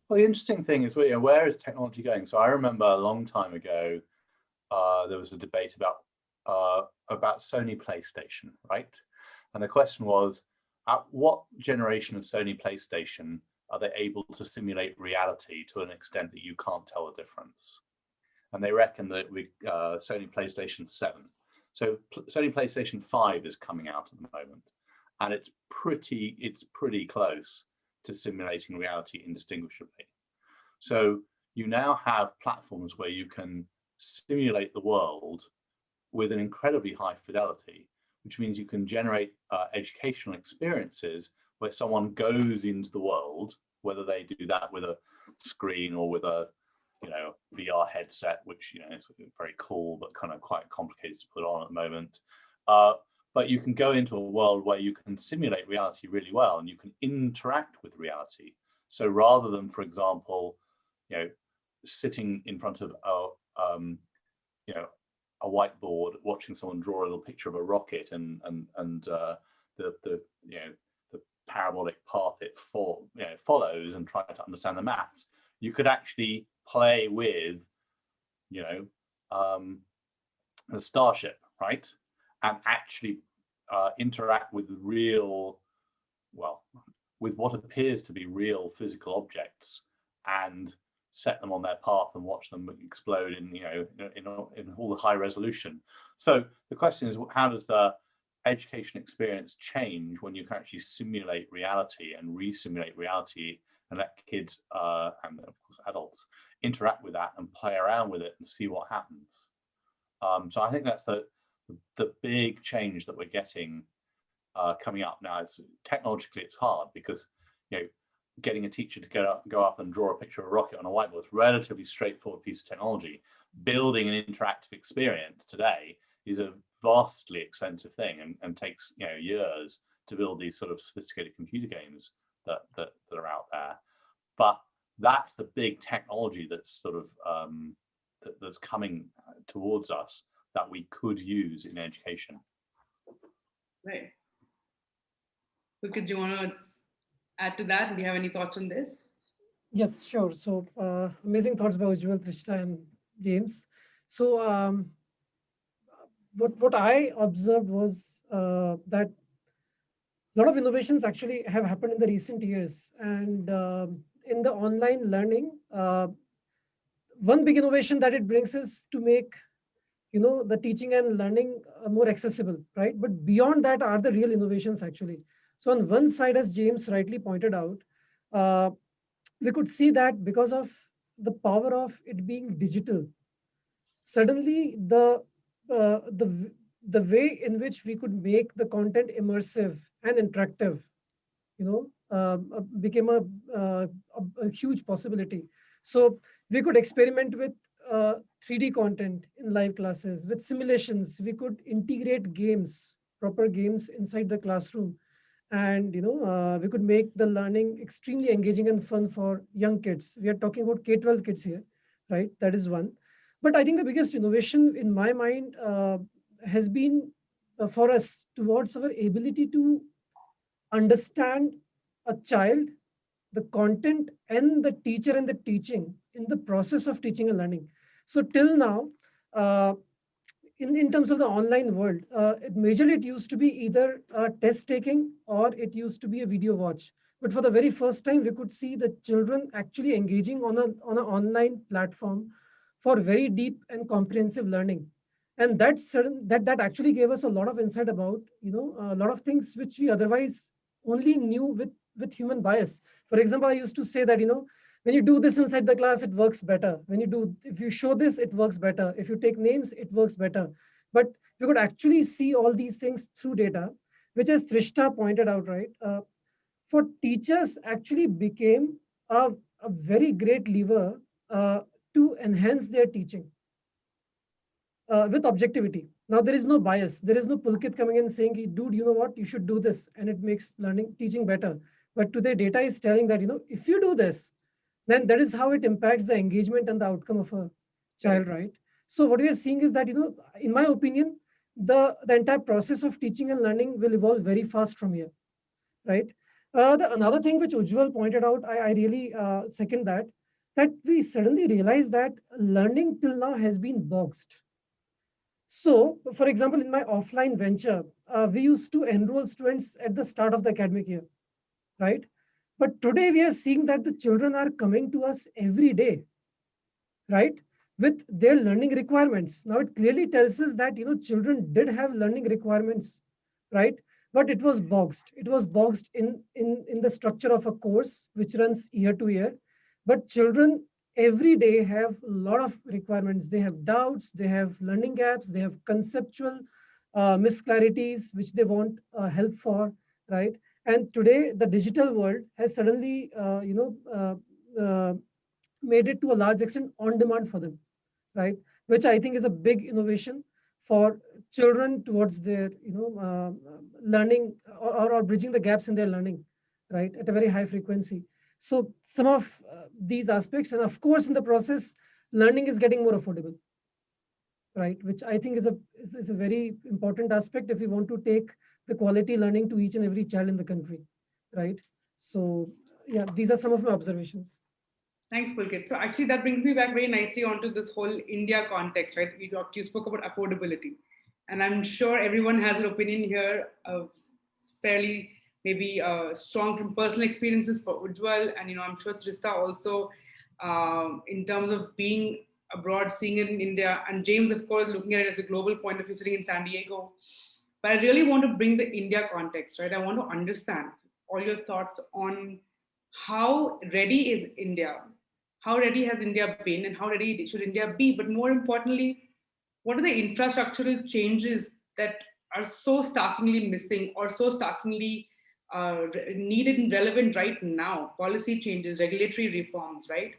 Well, the interesting thing is, where is technology going? So I remember a long time ago, there was a debate about Sony PlayStation, right? And the question was, at what generation of Sony PlayStation are they able to simulate reality to an extent that you can't tell the difference? And they reckon that with Sony PlayStation 7. So Sony PlayStation 5 is coming out at the moment, and it's pretty close to simulating reality indistinguishably. So you now have platforms where you can simulate the world with an incredibly high fidelity, which means you can generate educational experiences where someone goes into the world, whether they do that with a screen or with a VR headset, which is very cool but kind of quite complicated to put on at the moment. But you can go into a world where you can simulate reality really well, and you can interact with reality. So rather than, for example, sitting in front of a whiteboard watching someone draw a little picture of a rocket and the parabolic path it follows, and try to understand the maths, you could actually play with a starship, right, and actually interact with with what appears to be real physical objects, and set them on their path and watch them explode in all the high resolution. So the question is, how does the education experience change when you can actually simulate reality and re-simulate reality, and let kids and of course adults interact with that and play around with it and see what happens? So I think that's the big change that we're getting coming up now. Technologically, it's hard because getting a teacher to go up and draw a picture of a rocket on a whiteboard is a relatively straightforward piece of technology. Building an interactive experience today is a vastly expensive thing and takes years to build these sort of sophisticated computer games that are out there. But that's the big technology that's sort of that's coming towards us that we could use in education. Right. Because do you want to add to that? Do you have any thoughts on this? Yes, sure. So amazing thoughts by Ujjwal, Trishta, and James. So what I observed was that a lot of innovations actually have happened in the recent years, and in the online learning, one big innovation that it brings is to make the teaching and learning more accessible, right? But beyond that are the real innovations actually. So on one side, as James rightly pointed out, uh, we could see that because of the power of it being digital, suddenly the way in which we could make the content immersive and interactive, became a huge possibility. So we could experiment with 3D content in live classes, with simulations. We could integrate games, proper games inside the classroom, and we could make the learning extremely engaging and fun for young kids. We are talking about K-12 kids here, right? That is one. But I think the biggest innovation in my mind has been for us towards our ability to understand a child, the content, and the teacher and the teaching in the process of teaching and learning. So till now, uh, in terms of the online world, majorly it used to be either test taking or it used to be a video watch. But for the very first time, we could see the children actually engaging on an online platform for very deep and comprehensive learning. And that actually gave us a lot of insight about a lot of things which we otherwise only knew with human bias. For example, I used to say that when you do this inside the class, it works better. If you show this, it works better. If you take names, it works better. But we could actually see all these things through data, which, as Trishta pointed out, right, for teachers actually became a very great lever to enhance their teaching with objectivity. Now there is no bias. There is no pulkit coming in saying, dude, you know what, you should do this, and it makes teaching better. But today data is telling that if you do this, then that is how it impacts the engagement and the outcome of a child, right? So what we are seeing is that in my opinion, the entire process of teaching and learning will evolve very fast from here, right? Another thing which Ujjwal pointed out, I really second that we suddenly realize that learning till now has been boxed. So, for example, in my offline venture, we used to enroll students at the start of the academic year, right? But today we are seeing that the children are coming to us every day, right? With their learning requirements. Now it clearly tells us that children did have learning requirements, right? But it was boxed. It was boxed in the structure of a course which runs year to year. But children every day have a lot of requirements. They have doubts, they have learning gaps, they have conceptual misclarities which they want help for, right? And today the digital world has suddenly made it to a large extent on demand for them, right? Which I think is a big innovation for children towards their learning, or bridging the gaps in their learning, right, at a very high frequency. So some of these aspects, and of course in the process, learning is getting more affordable, right, which I think is a very important aspect if we want to take the quality learning to each and every child in the country, right? So yeah, these are some of my observations. Thanks, Pulkit. So actually, that brings me back very nicely onto this whole India context, right? You spoke about affordability, and I'm sure everyone has an opinion here, fairly maybe strong from personal experiences for Ujjwal, and I'm sure Trista also, in terms of being abroad, seeing it in India, and James, of course, looking at it as a global point of view, sitting in San Diego. But I really want to bring the India context, right? I want to understand all your thoughts on how ready is India, how ready has India been, and how ready should India be? But more importantly, what are the infrastructural changes that are so starkly missing or so starkly needed and relevant right now? Policy changes, regulatory reforms, right?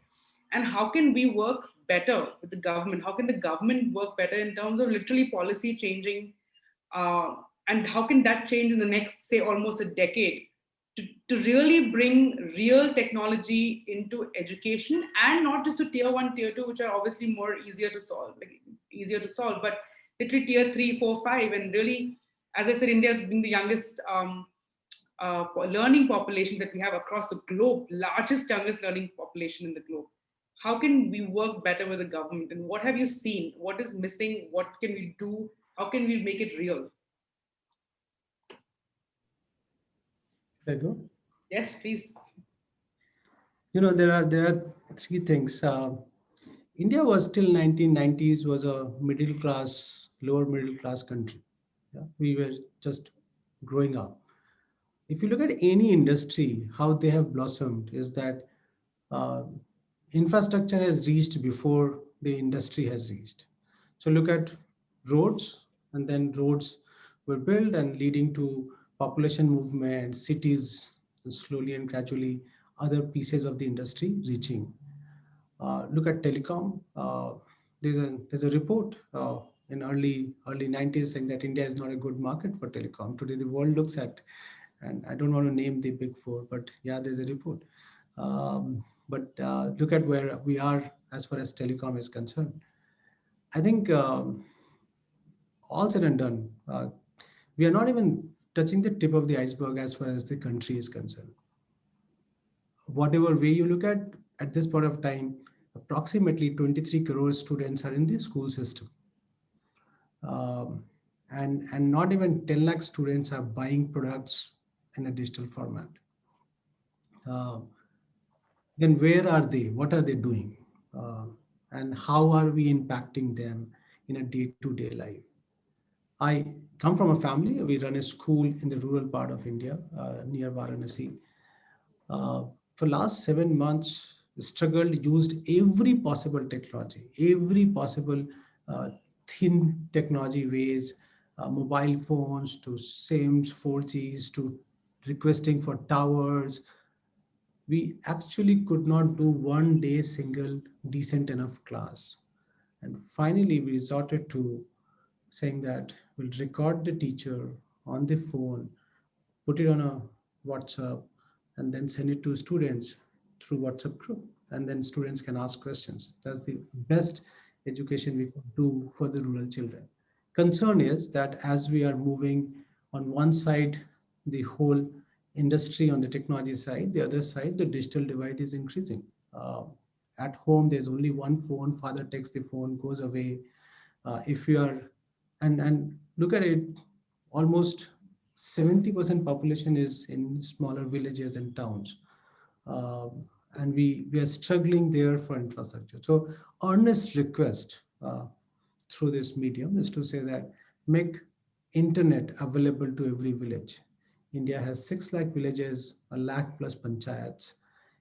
And how can we work better with the government? How can the government work better in terms of literally policy changing uh, and how can that change in the next, say, almost a decade, to really bring real technology into education, and not just to tier one, tier two, which are obviously more easier to solve, like easier to solve, but literally tier three, four, five, and really, as I said, India has been the youngest learning population that we have across the globe, largest, youngest learning population in the globe. How can we work better with the government? And what have you seen? What is missing? What can we do? How can we make it real? Should I go? Yes, please. There are three things. India was till 1990s was a middle class, lower middle class country. Yeah? We were just growing up. If you look at any industry, how they have blossomed is that uh, infrastructure has reached before the industry has reached. So look at roads, and then roads were built and leading to population movement, cities, and slowly and gradually other pieces of the industry reaching. Look at telecom. There's a report in early 90s saying that India is not a good market for telecom. Today the world looks at, and I don't want to name the big four, but yeah, there's a report. But look at where we are as far as telecom is concerned. I think all said and done, we are not even touching the tip of the iceberg as far as the country is concerned. Whatever way you look at this point of time, approximately 23 crore students are in the school system. Um, and not even 10 lakh students are buying products in a digital format. Uh, then where are they? What are they doing? Uh, and how are we impacting them in a day-to-day life? I come from a family. We run a school in the rural part of India, near Varanasi. uh, for last 7 months struggled, used every possible technology, every possible uh, thin technology ways, mobile phones to SIMs, 4Gs to requesting for towers. We actually could not do one day single decent enough class. And finally, we resorted to saying that we'll record the teacher on the phone, put it on a WhatsApp, and then send it to students through WhatsApp group. And then students can ask questions. That's the best education we could do for the rural children. Concern is that as we are moving on one side, the whole industry on the technology side, the other side, the digital divide is increasing. Uh, at home, there's only one phone. Father takes the phone, goes away. If you are, and look at it, almost 70% population is in smaller villages and towns. And we are struggling there for infrastructure. So earnest request through this medium is to say that make internet available to every village. India has 6 lakh villages, a lakh plus panchayats.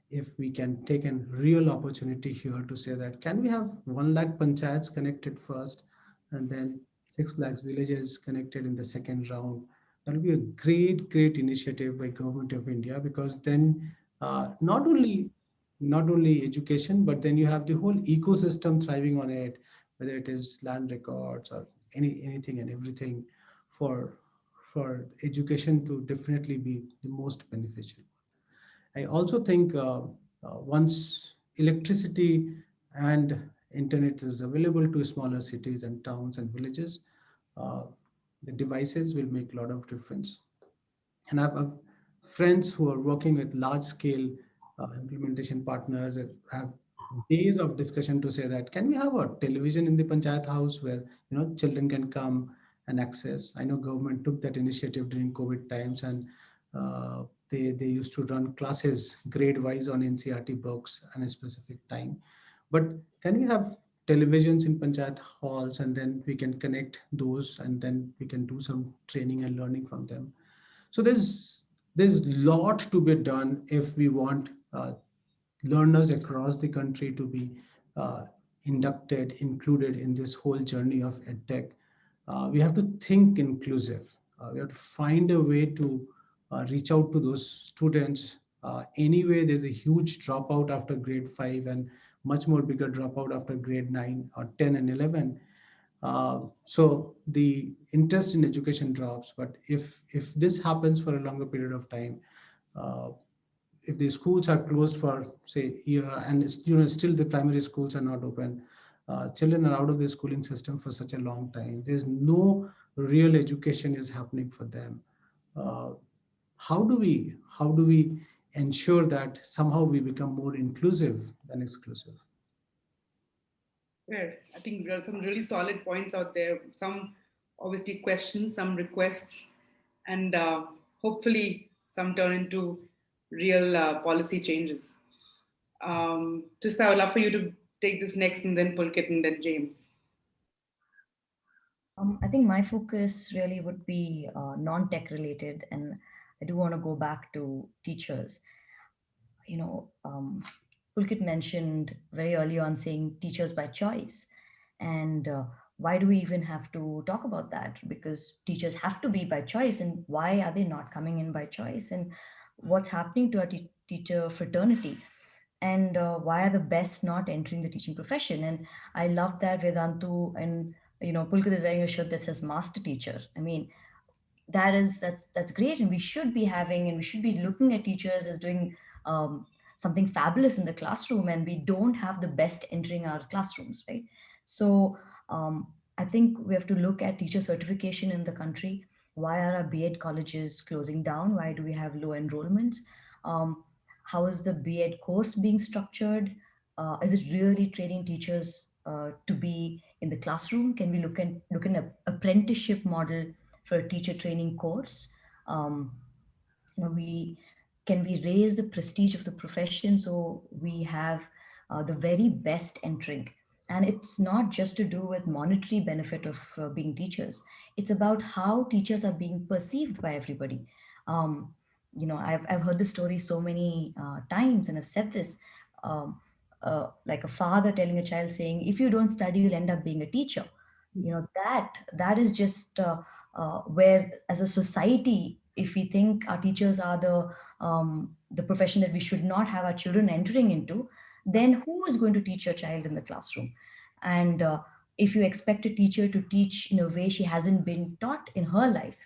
If we can take a real opportunity here to say that, can we have 1 lakh panchayats connected first, and then 6 lakhs villages connected in the second round? That will be a great initiative by Government of India, because then not only education, but then you have the whole ecosystem thriving on it, whether it is land records or anything and everything for for education to definitely be the most beneficial. I also think once electricity and internet is available to smaller cities and towns and villages, uh, the devices will make a lot of difference. And I've friends who are working with large scale implementation partners have days of discussion to say that, can we have a television in the panchayat house where children can come and access. I know government took that initiative during COVID times, and they used to run classes grade wise on NCRT books and a specific time. But can we have televisions in panchayat halls, and then we can connect those, and then we can do some training and learning from them. So there's lot to be done if we want learners across the country to be uh, inducted, included in this whole journey of edtech. We have to think inclusive. We have to find a way to reach out to those students. Anyway, there's a huge dropout after grade 5 and much more bigger dropout after grade 9 or 10 and 11. So the interest in education drops. But if this happens for a longer period of time, uh, if the schools are closed for say year, and still the primary schools are not open, children are out of the schooling system for such a long time, there's no real education is happening for them. uh, how do we ensure that somehow we become more inclusive than exclusive? Yeah, I think there are some really solid points out there. Some obviously questions, some requests, and hopefully some turn into real policy changes. Just I would love for you to take this next, and then Pulkit, and then James. I think my focus really would be non-tech related, and I do want to go back to teachers. Pulkit mentioned very early on saying teachers by choice. And why do we even have to talk about that? Because teachers have to be by choice. And why are they not coming in by choice? And what's happening to our teacher fraternity? And why are the best not entering the teaching profession? And I love that Vedantu and Pulkit is wearing a shirt that says master teacher. I mean, that's great, and we should be having, and we should be looking at teachers as doing something fabulous in the classroom, and we don't have the best entering our classrooms, right? So I think we have to look at teacher certification in the country. Why are our B.Ed colleges closing down? Why do we have low enrollments? um, how is the B.Ed course being structured? Is it really training teachers to be in the classroom? Can we look in a apprenticeship model for a teacher training course? Um, we can we raise the prestige of the profession so we have the very best entering. And it's not just to do with monetary benefit of being teachers. It's about how teachers are being perceived by everybody. um, I've heard this story so many times, and I've said this, um, like a father telling a child saying, if you don't study you'll end up being a teacher. That is just where, as a society, if we think our teachers are the profession that we should not have our children entering into, then who is going to teach your child in the classroom? And if you expect a teacher to teach in a way she hasn't been taught in her life,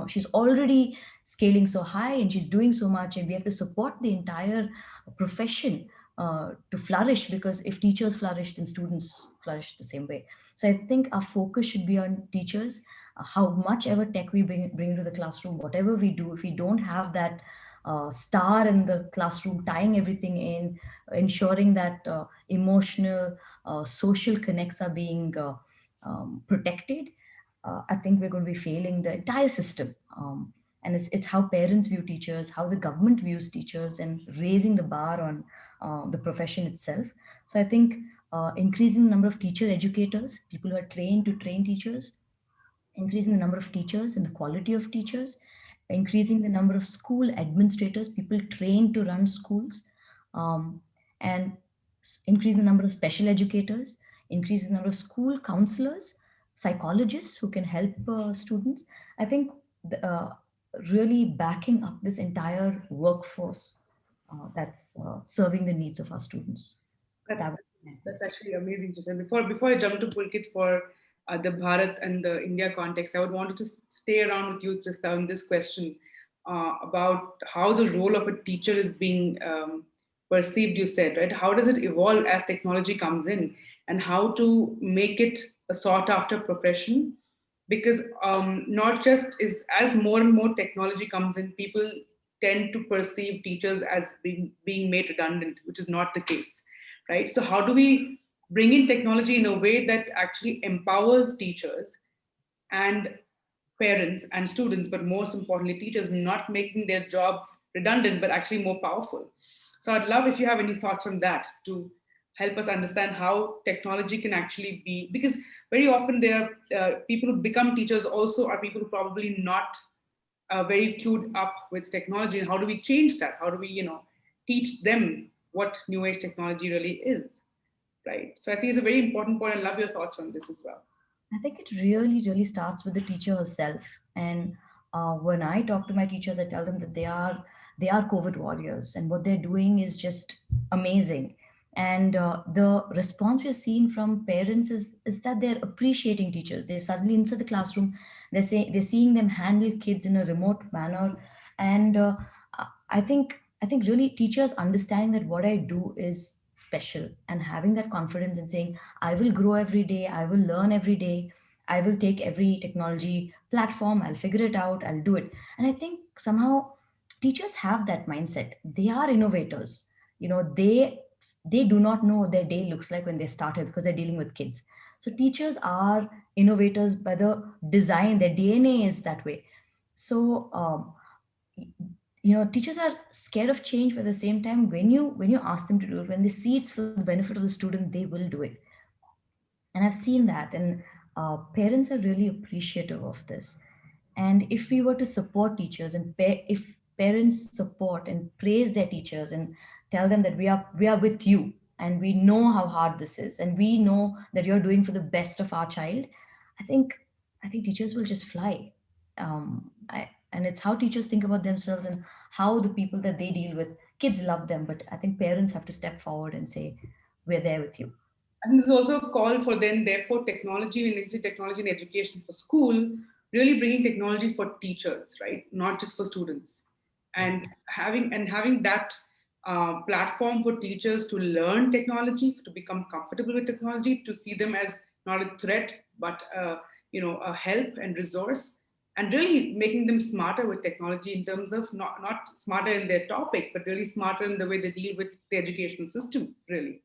she's already scaling so high and she's doing so much, and we have to support the entire profession to flourish, because if teachers flourish, then students flourish the same way. So I think our focus should be on teachers. How much ever tech we bring to the classroom, whatever we do, if we don't have that star in the classroom, tying everything in, ensuring that emotional, social connects are being protected, I think we're going to be failing the entire system. And it's how parents view teachers, how the government views teachers, and raising the bar on the profession itself. So I think increasing the number of teacher educators, people who are trained to train teachers, increasing the number of teachers and the quality of teachers, increasing the number of school administrators, people trained to run schools, um, and increase the number of special educators, increase the number of school counselors, psychologists who can help students. I think really backing up this entire workforce that's serving the needs of our students. That's That would be my that's advice. actually amazing to say. Before I jump to Pulkit for the Bharat and the India context, I would want to just stay around with you, Trista, on this question about how the role of a teacher is being perceived. You said, right? How does it evolve as technology comes in, and how to make it a sought after profession? Because not just is as more and more technology comes in, people tend to perceive teachers as being made redundant, which is not the case, right? So how do we bring in technology in a way that actually empowers teachers and parents and students, but most importantly teachers, not making their jobs redundant but actually more powerful? So I'd love if you have any thoughts on that to help us understand how technology can actually be, because very often there are people who become teachers also are people who probably not very queued up with technology. And how do we change that? How do we teach them what new age technology really is, right? So I think it's a very important point. I love your thoughts on this as well. I think it really, really starts with the teacher herself. And when I talk to my teachers, I tell them that they are COVID warriors, and what they're doing is just amazing. And the response we're seeing from parents is that they're appreciating teachers. They're suddenly inside the classroom. They're seeing them handle kids in a remote manner. And I think really teachers understanding that what I do is special, and having that confidence and saying, I will grow every day, I will learn every day, I will take every technology platform, I'll figure it out, I'll do it. And I think somehow teachers have that mindset. They are innovators. They do not know what their day looks like when they started, because they're dealing with kids. So teachers are innovators by the design. Their DNA is that way. So teachers are scared of change, but at the same time, when you ask them to do it, when they see it's for the benefit of the student, they will do it. And I've seen that. And parents are really appreciative of this. And if we were to support teachers, and if parents support and praise their teachers and tell them that we are with you, and we know how hard this is, and we know that you're doing for the best of our child, i think I think teachers will just fly. And it's how teachers think about themselves, and how the people that they deal with, kids love them, but I think parents have to step forward and say, we're there with you. And there's also a call for then, therefore, technology, when you say technology in education for school, really bringing technology for teachers, right? Not just for students. Yes. And having that platform for teachers to learn technology, to become comfortable with technology, to see them as not a threat, but a help and resource, and really making them smarter with technology in terms of not smarter in their topic, but really smarter in the way they deal with the educational system, really,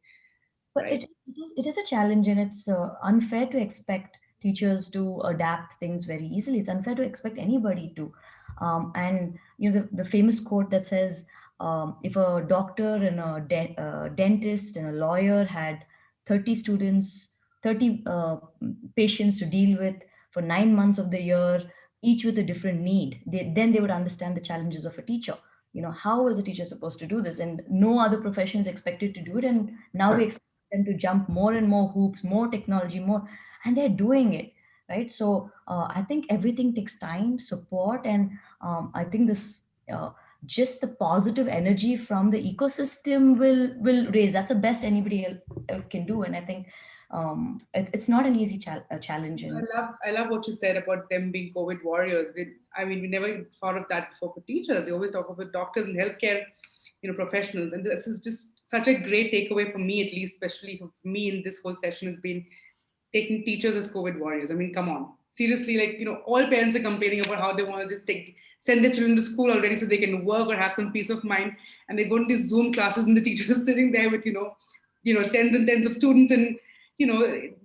But right? it is a challenge, and it's unfair to expect teachers to adapt things very easily. It's unfair to expect anybody to. And the famous quote that says, if a doctor and a dentist and a lawyer had 30 students, 30 patients to deal with for 9 months of the year, each with a different need, then they would understand the challenges of a teacher. How is a teacher supposed to do this? And no other profession is expected to do it. And now we expect them to jump more and more hoops, more technology, more, and they're doing it, right? So I think everything takes time, support, and I think this just the positive energy from the ecosystem will raise. That's the best anybody can do, and I think it's not an easy challenge. And I love what you said about them being COVID warriors. We never thought of that before for teachers. They always talk about doctors and healthcare, professionals. And this is just such a great takeaway for me, at least, especially for me in this whole session, has been taking teachers as COVID warriors. I mean, come on. Seriously, all parents are complaining about how they want to just send their children to school already so they can work or have some peace of mind. And they go to these Zoom classes and the teachers are sitting there with, tens and tens of students, and,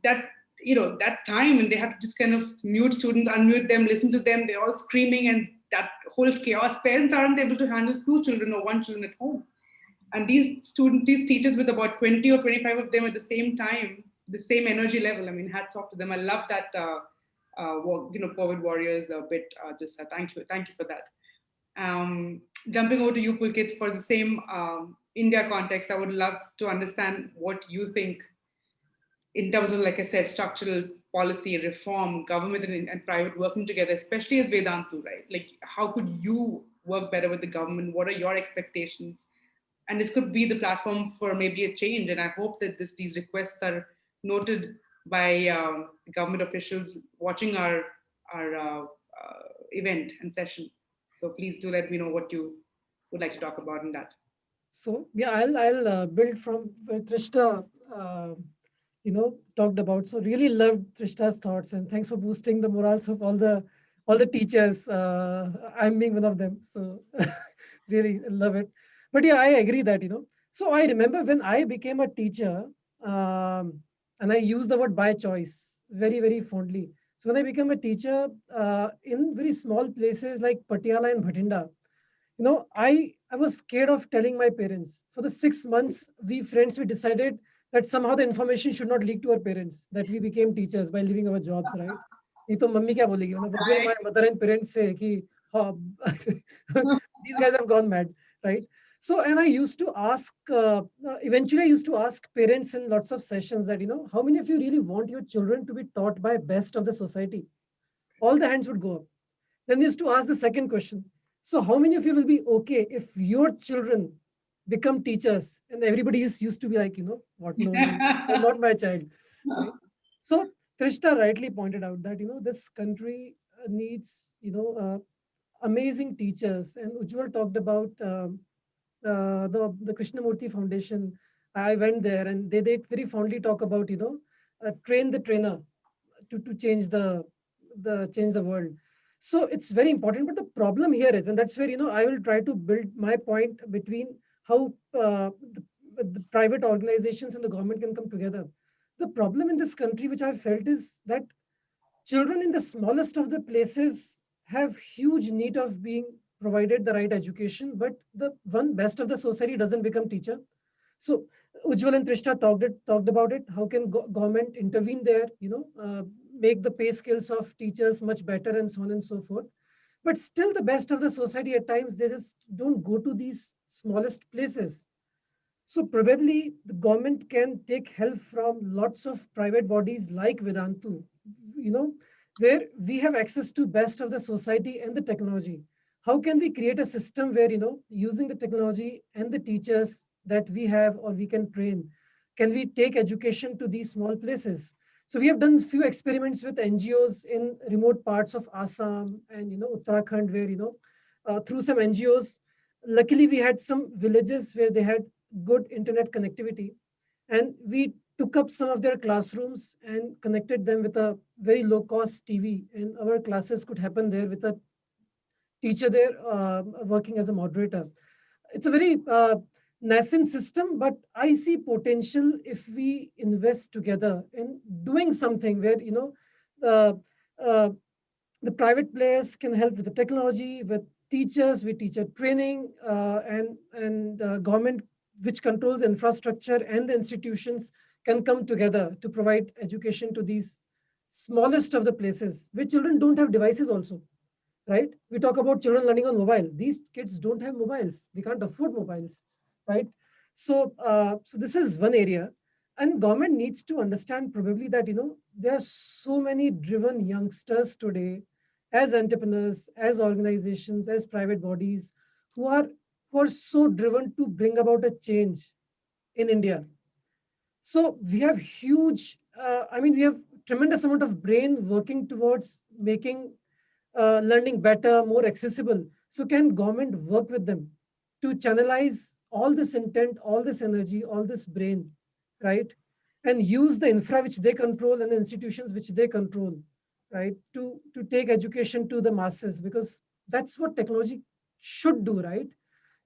that, that time, and they have to just kind of mute students, unmute them, listen to them. They're all screaming, and that whole chaos. Parents aren't able to handle two children or one children at home. And these teachers with about 20 or 25 of them at the same time, the same energy level. I mean, hats off to them. I love that, COVID warriors bit. Just thank you for that. Jumping over to you, Pulkit, for the same India context, I would love to understand what you think in terms of, like I said, structural policy reform, government and private working together, especially as Vedantu, right? Like, how could you work better with the government? What are your expectations? And this could be the platform for maybe a change. And I hope that these requests are noted by government officials watching our event and session. So please do let me know what you would like to talk about in that. So yeah, I'll build from where Trishta talked about. So really loved Trishta's thoughts, and thanks for boosting the morals of all the teachers. I'm being one of them, so really love it. But yeah, I agree that. So I remember when I became a teacher, and I use the word by choice very very fondly. So when I became a teacher in very small places like Patiala and Bhatinda, I was scared of telling my parents. For the 6 months, we decided that somehow the information should not leak to our parents, that we became teachers by leaving our jobs, right? नहीं तो mummy क्या बोलेगी? What will my mother and parents say? कि, "Oh, these guys have gone mad," right? So, and I used to ask, eventually I used to ask parents in lots of sessions that, how many of you really want your children to be taught by best of the society? All the hands would go up. Then they used to ask the second question. So how many of you will be okay if your children become teachers, and everybody used to be like, what? No, no, no, not my child, right? So Trishta rightly pointed out that this country needs amazing teachers, and Ujjwal talked about the Krishnamurti Foundation. I went there, and they very fondly talk about train the trainer to change the world. So it's very important. But the problem here is, and that's where I will try to build my point between how the private organizations and the government can come together. The problem in this country, which I've felt, is that children in the smallest of the places have huge need of being provided the right education, but the one best of the society doesn't become teacher. So Ujjwal and Trishna talked about it. How can government intervene there? Make the pay scales of teachers much better, and so on and so forth. But still, the best of the society at times, they just don't go to these smallest places. So probably the government can take help from lots of private bodies like Vedantu, you know, where we have access to best of the society and the technology. How can we create a system where, using the technology and the teachers that we have or we can train, can we take education to these small places? So we have done few experiments with NGOs in remote parts of Assam and, Uttarakhand, where, through some NGOs, luckily we had some villages where they had good internet connectivity, and we took up some of their classrooms and connected them with a very low cost TV, and our classes could happen there with a teacher there working as a moderator. It's a very nascent system, but I see potential if we invest together in doing something where uh, uh, the private players can help with the technology, with teachers, with teacher training, and government, which controls the infrastructure and the institutions, can come together to provide education to these smallest of the places where children don't have devices also, right? We talk about children learning on mobile. These kids don't have mobiles. They can't afford mobiles, right? So this is one area, and government needs to understand probably that there are so many driven youngsters today, as entrepreneurs, as organizations, as private bodies, who are who are so driven to bring about a change in India. So we have huge, we have tremendous amount of brain working towards making learning better, more accessible. So can government work with them to channelize all this intent, all this energy, all this brain, right? And use the infra which they control and the institutions which they control, right? To take education to the masses, because that's what technology should do, right?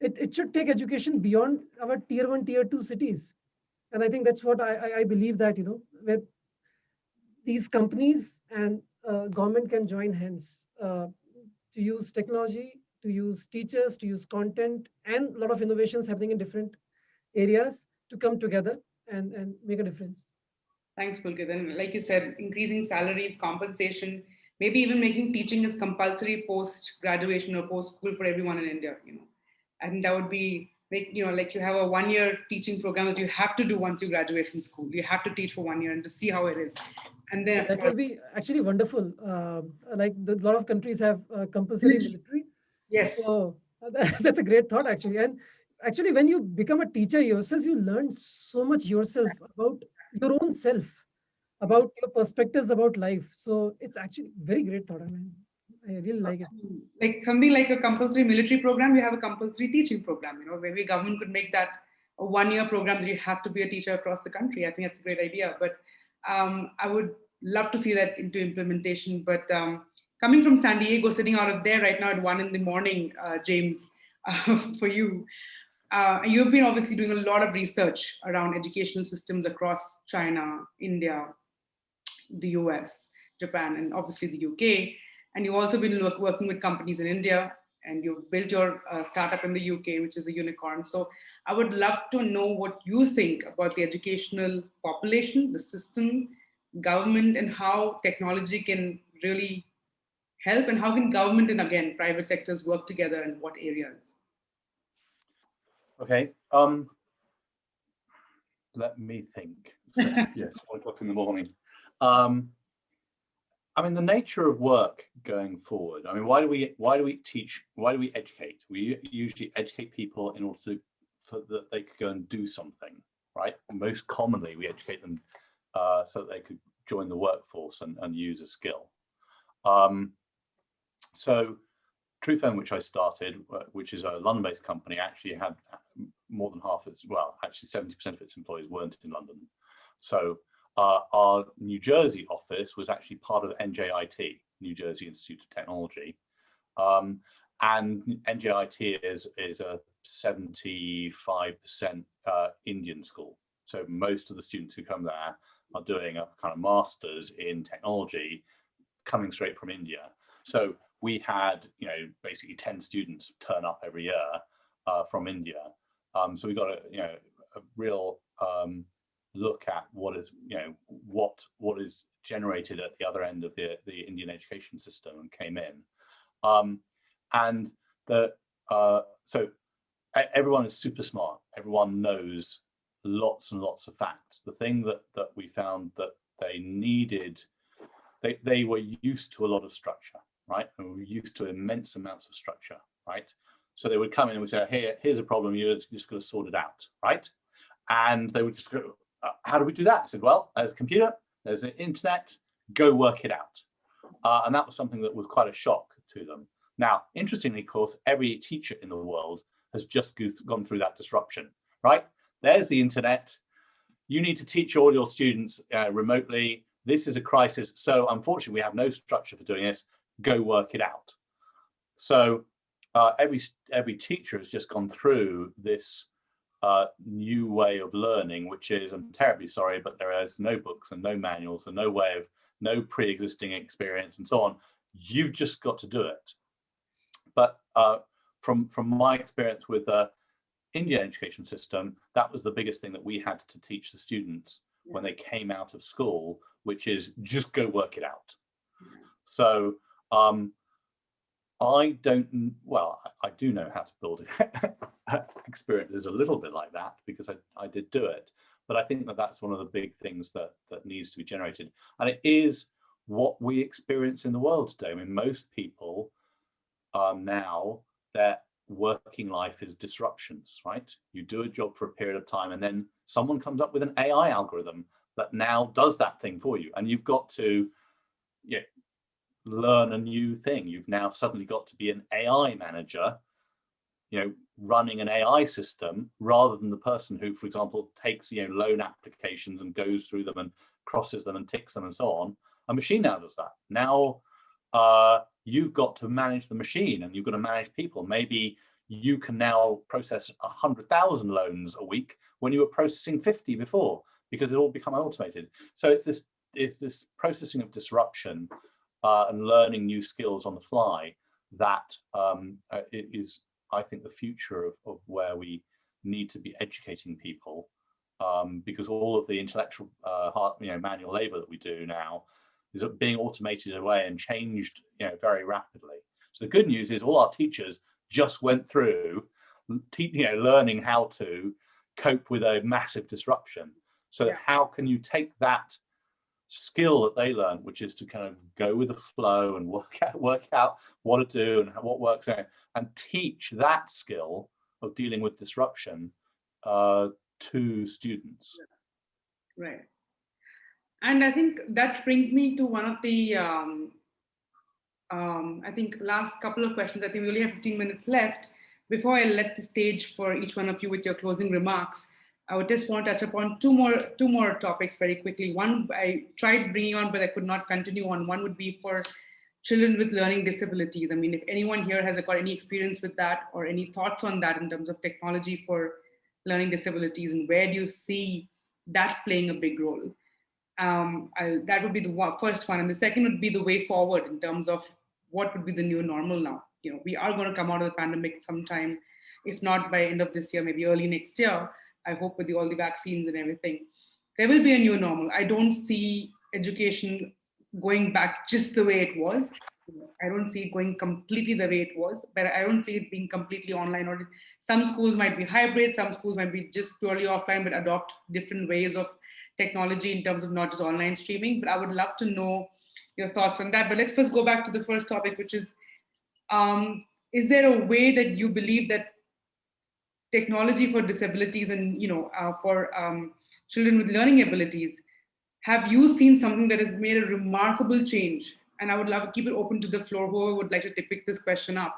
It should take education beyond our tier one, tier two cities. And I think that's what I believe that, where these companies and government can join hands to use technology, to use teachers, to use content, and a lot of innovations happening in different areas to come together and make a difference. Thanks, Pulkit. And like you said, increasing salaries, compensation, maybe even making teaching as compulsory post graduation or post school for everyone in India. I think that would be like you have a 1 year teaching program that you have to do once you graduate from school. You have to teach for 1 year and to see how it is. And then, Yeah, of that course, will be actually wonderful. Like a lot of countries have compulsory military. yes, So that's a great thought, actually. And actually, when you become a teacher yourself, you learn so much yourself about your own self, about your perspectives about life. So it's actually very great thought. I mean, I really like it. like something like a compulsory military program, you have a compulsory teaching program, maybe government could make that a 1 year program that you have to be a teacher across the country. I think that's a great idea, but I would love to see that into implementation. But coming from San Diego, sitting out of there right now at 1 in the morning, James, for you, you've been obviously doing a lot of research around educational systems across China, India, the US, Japan, and obviously the UK. And you've also been working with companies in India, and you've built your startup in the UK, which is a unicorn. So I would love to know what you think about the educational population, the system, government, and how technology can really help, and how can government and again private sectors work together in what areas? Okay. Let me think. So, yes, 1 o'clock in the morning. The nature of work going forward. Why do we teach? Why do we educate? We usually educate people in order to for that they could go and do something, right? Most commonly, we educate them so that they could join the workforce and use a skill. So TrueFone, which I started, which is a London-based company, actually had more than half its, well, actually 70% of its employees weren't in London. So our New Jersey office was actually part of NJIT, New Jersey Institute of Technology. And NJIT is a 75% Indian school. So most of the students who come there are doing a kind of master's in technology coming straight from India. So we had, you know, basically 10 students turn up every year from India. So we got a real look at what is, what is generated at the other end of the Indian education system and came in. So everyone is super smart. Everyone knows lots and lots of facts. The thing that we found that they needed, they were used to a lot of structure, right? And we were used to immense amounts of structure, right? So they would come in and we'd say, here's a problem, you're just going to sort it out, right? And they would just go, how do we do that? I said, well, there's a computer, there's the internet, go work it out. And that was something that was quite a shock to them. Now, interestingly, of course, every teacher in the world has just gone through that disruption, right? There's the internet. You need to teach all your students remotely. This is a crisis. So unfortunately, we have no structure for doing this. Go work it out. So every teacher has just gone through this new way of learning, which is, I'm terribly sorry, but there is no books and no manuals and no pre-existing experience and so on. You've just got to do it. But from my experience with the Indian education system, that was the biggest thing that we had to teach the students when they came out of school, which is just go work it out. So I do know how to build experiences a little bit like that because I did do it. But I think that that's one of the big things that needs to be generated. And it is what we experience in the world today. I mean, most people now, their working life is disruptions, right? You do a job for a period of time and then someone comes up with an AI algorithm that now does that thing for you. And you've got to learn a new thing. You've now suddenly got to be an AI manager, running an AI system rather than the person who, for example, takes loan applications and goes through them and crosses them and ticks them and so on. A machine now does that. Now you've got to manage the machine and you've got to manage people. Maybe you can now process 100,000 loans a week when you were processing 50 before because it all become automated. So it's this processing of disruption and learning new skills on the fly that is, I think, the future of where we need to be educating people, because all of the intellectual manual labor that we do now is being automated away and changed very rapidly. So the good news is all our teachers just went through learning how to cope with a massive disruption. So how can you take that skill that they learned, which is to kind of go with the flow and work out what to do and what works, and teach that skill of dealing with disruption to students. Right. And I think that brings me to one of the, I think, last couple of questions. I think we only have 15 minutes left. Before I let the stage for each one of you with your closing remarks, I would just want to touch upon two more topics very quickly. One I tried bringing on, but I could not continue on. One would be for children with learning disabilities. I mean, if anyone here has got any experience with that or any thoughts on that in terms of technology for learning disabilities, and where do you see that playing a big role? That would be the first one. And the second would be the way forward in terms of what would be the new normal now. We are going to come out of the pandemic sometime, if not by end of this year, maybe early next year. I hope with all the vaccines and everything, there will be a new normal. I don't see education going back just the way it was. I don't see it going completely the way it was, but I don't see it being completely online. Or some schools might be hybrid, some schools might be just purely offline, but adopt different ways of technology in terms of not just online streaming. But I would love to know your thoughts on that. But let's first go back to the first topic, which is there a way that you believe that technology for disabilities and for children with learning abilities, have you seen something that has made a remarkable change? And I would love to keep it open to the floor, whoever would like to pick this question up.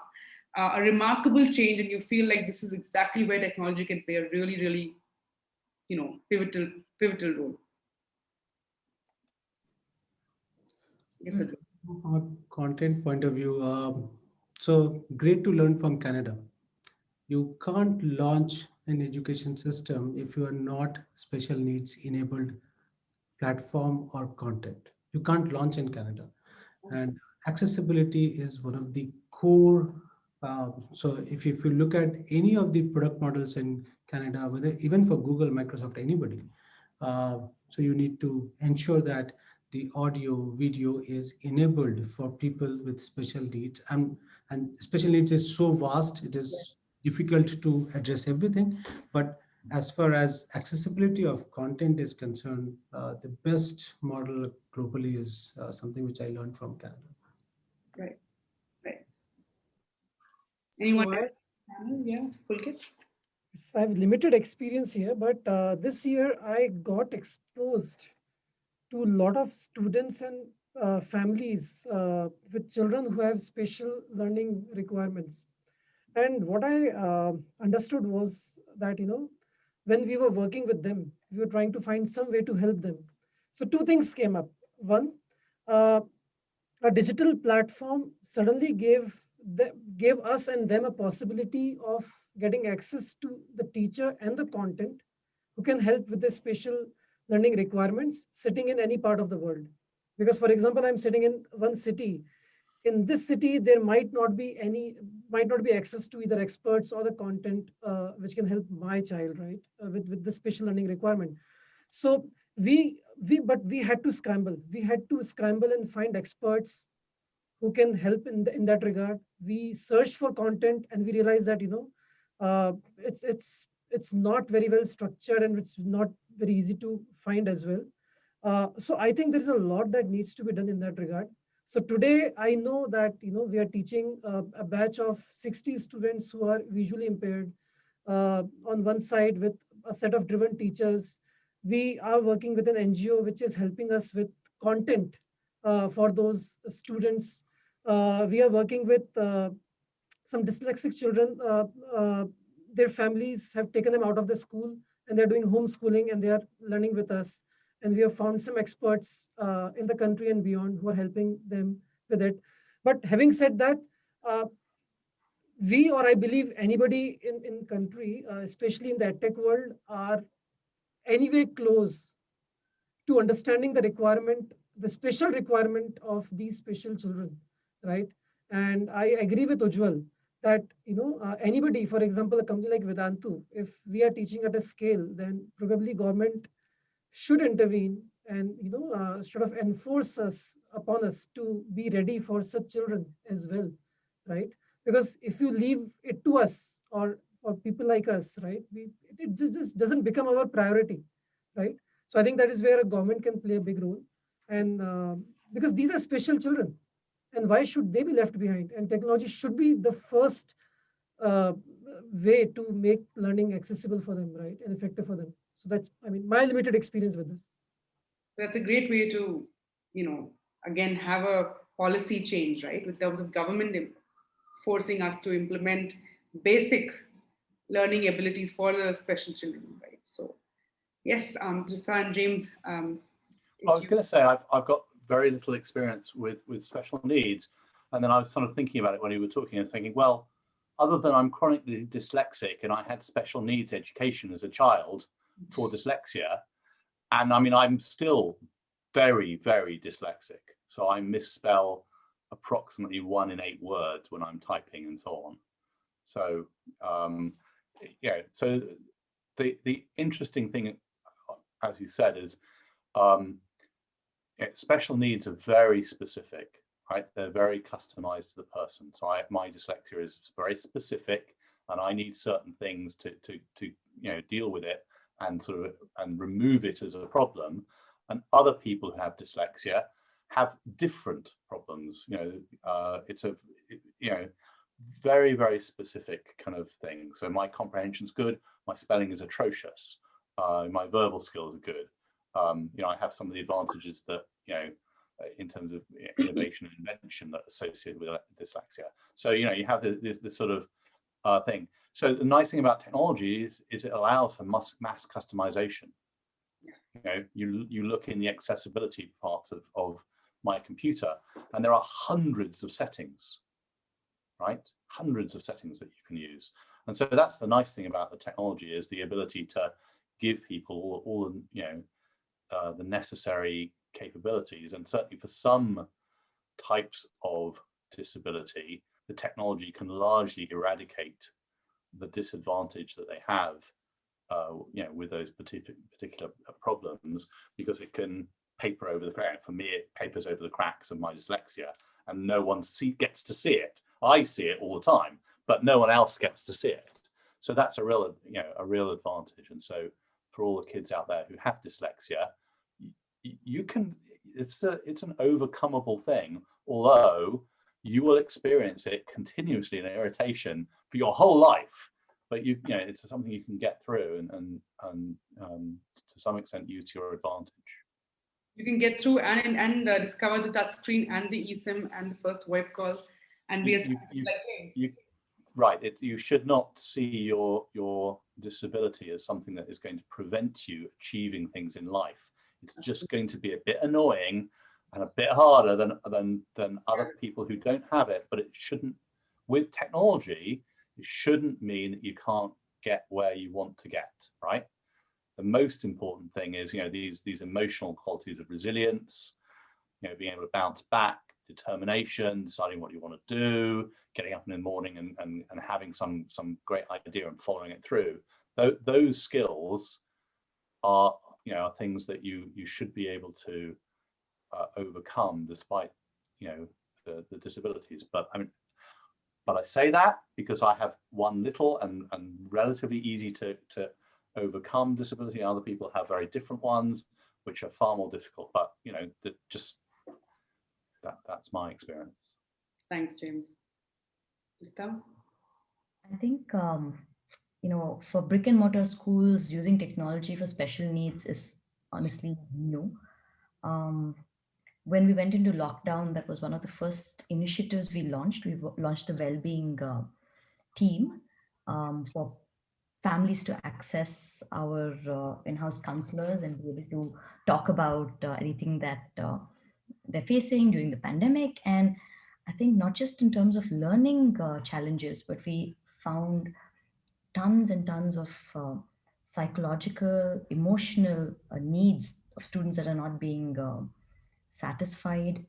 A remarkable change, and you feel like this is exactly where technology can play a really, really, pivotal role. Yes, sir. From a content point of view, so great to learn from Canada. You can't launch an education system if you are not special needs enabled platform or content. You can't launch in Canada. And accessibility is one of the core. So if you look at any of the product models in Canada, whether even for Google, Microsoft, anybody, so you need to ensure that the audio video is enabled for people with special needs, and special needs is so vast, it is difficult to address everything. But as far as accessibility of content is concerned, the best model globally is something which I learned from Canada. Right, right. So Anyone else? Yeah, Pulkit? I have limited experience here, but this year I got exposed to a lot of students and families with children who have special learning requirements. And what I understood was that, when we were working with them, we were trying to find some way to help them. So two things came up. One, uh, a digital platform suddenly gave us and them a possibility of getting access to the teacher and the content who can help with the special learning requirements sitting in any part of the world. Because, for example, I'm sitting in one city. In this city, there might not be access to either experts or the content which can help my child, right, with the special learning requirement. So but we had to scramble. We had to scramble and find experts who can help in that regard. We searched for content and we realized that it's not very well structured and it's not very easy to find as well. So I think there is a lot that needs to be done in that regard. So today I know that we are teaching a batch of 60 students who are visually impaired on one side with a set of driven teachers. We are working with an NGO which is helping us with content for those students. We are working with some dyslexic children. Their families have taken them out of the school and they're doing homeschooling and they are learning with us. And we have found some experts in the country and beyond who are helping them with it. But having said that, we, or I believe anybody in country, especially in the edtech world, are anyway close to understanding the requirement, the special requirement of these special children, right? And I agree with Ujjwal that anybody, for example, a company like Vedantu, if we are teaching at a scale, then probably government should intervene and sort of enforce us upon us to be ready for such children as well, right? Because if you leave it to us or people like us, right, it just doesn't become our priority, right? So I think that is where a government can play a big role, and because these are special children, and why should they be left behind? And technology should be the first uh, way to make learning accessible for them, right, and effective for them. So that's, I mean, my limited experience with this. That's a great way to, again, have a policy change, right? In terms of government forcing us to implement basic learning abilities for the special children, right? So, yes, Trista and James. I was going to say I've got very little experience with special needs, and then I was sort of thinking about it when you were talking and thinking, well, other than I'm chronically dyslexic and I had special needs education as a child for dyslexia, and I mean I'm still very, very dyslexic, so I misspell approximately 1 in 8 words when I'm typing and so on. So so the interesting thing, as you said, is special needs are very specific, right? They're very customized to the person. So my dyslexia is very specific, and I need certain things to deal with it and and remove it as a problem. And other people who have dyslexia have different problems. very, very specific kind of thing. So my comprehension's good, my spelling is atrocious, my verbal skills are good. You know, I have some of the advantages that, you know, in terms of innovation and invention that are associated with dyslexia. So, you know, you have this sort of thing. So the nice thing about technology is it allows for mass customization. You know, you look in the accessibility part of my computer, and there are hundreds of settings, right? Hundreds of settings that you can use. And so that's the nice thing about the technology, is the ability to give people all you know, the necessary capabilities. And certainly for some types of disability, the technology can largely eradicate the disadvantage that they have, you know, with those particular problems, because it can paper over the crack. For me, it papers over the cracks of my dyslexia, and no one gets to see it. I see it all the time, but no one else gets to see it. So that's a real, you know, a real advantage. And so for all the kids out there who have dyslexia, you can, it's an overcomable thing, although you will experience it continuously in irritation for your whole life. But you know, it's something you can get through and to some extent use to your advantage. You can get through and discover the touch screen and the eSIM and the first web call, and be right. You should not see your disability as something that is going to prevent you achieving things in life. It's just going to be a bit annoying and a bit harder than other people who don't have it. But it shouldn't, with technology, it shouldn't mean that you can't get where you want to get, right? The most important thing is, you know, these emotional qualities of resilience, you know, being able to bounce back, determination, deciding what you want to do, getting up in the morning and having some great idea and following it through. Those skills are, you know, are things that you should be able to overcome despite, you know, the disabilities. But I mean, but I say that because I have one little and relatively easy to overcome disability. Other people have very different ones, which are far more difficult. But you know, that's my experience. Thanks, James. Krista? I think you know, for brick and mortar schools, using technology for special needs is honestly new. When we went into lockdown, that was one of the first initiatives we launched. We launched the well-being team for families to access our in-house counselors and be able to talk about anything that they're facing during the pandemic. And I think not just in terms of learning challenges, but we found tons and tons of psychological, emotional needs of students that are not being satisfied.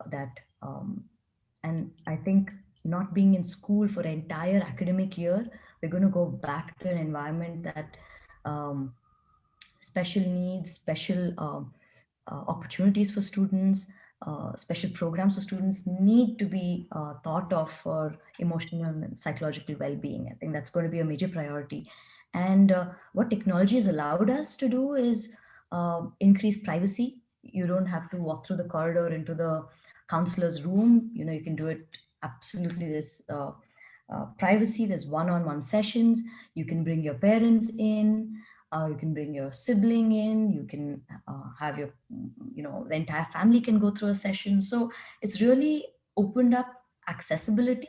And I think not being in school for an entire academic year, we're going to go back to an environment that special needs, special opportunities for students, special programs for students need to be thought of for emotional and psychological well-being. I think that's going to be a major priority. And what technology has allowed us to do is increase privacy. You don't have to walk through the corridor into the counselor's room. You know, you can do it absolutely. There's privacy. There's one-on-one sessions. You can bring your parents in. You can bring your sibling in. You can have your, you know, the entire family can go through a session. So it's really opened up accessibility.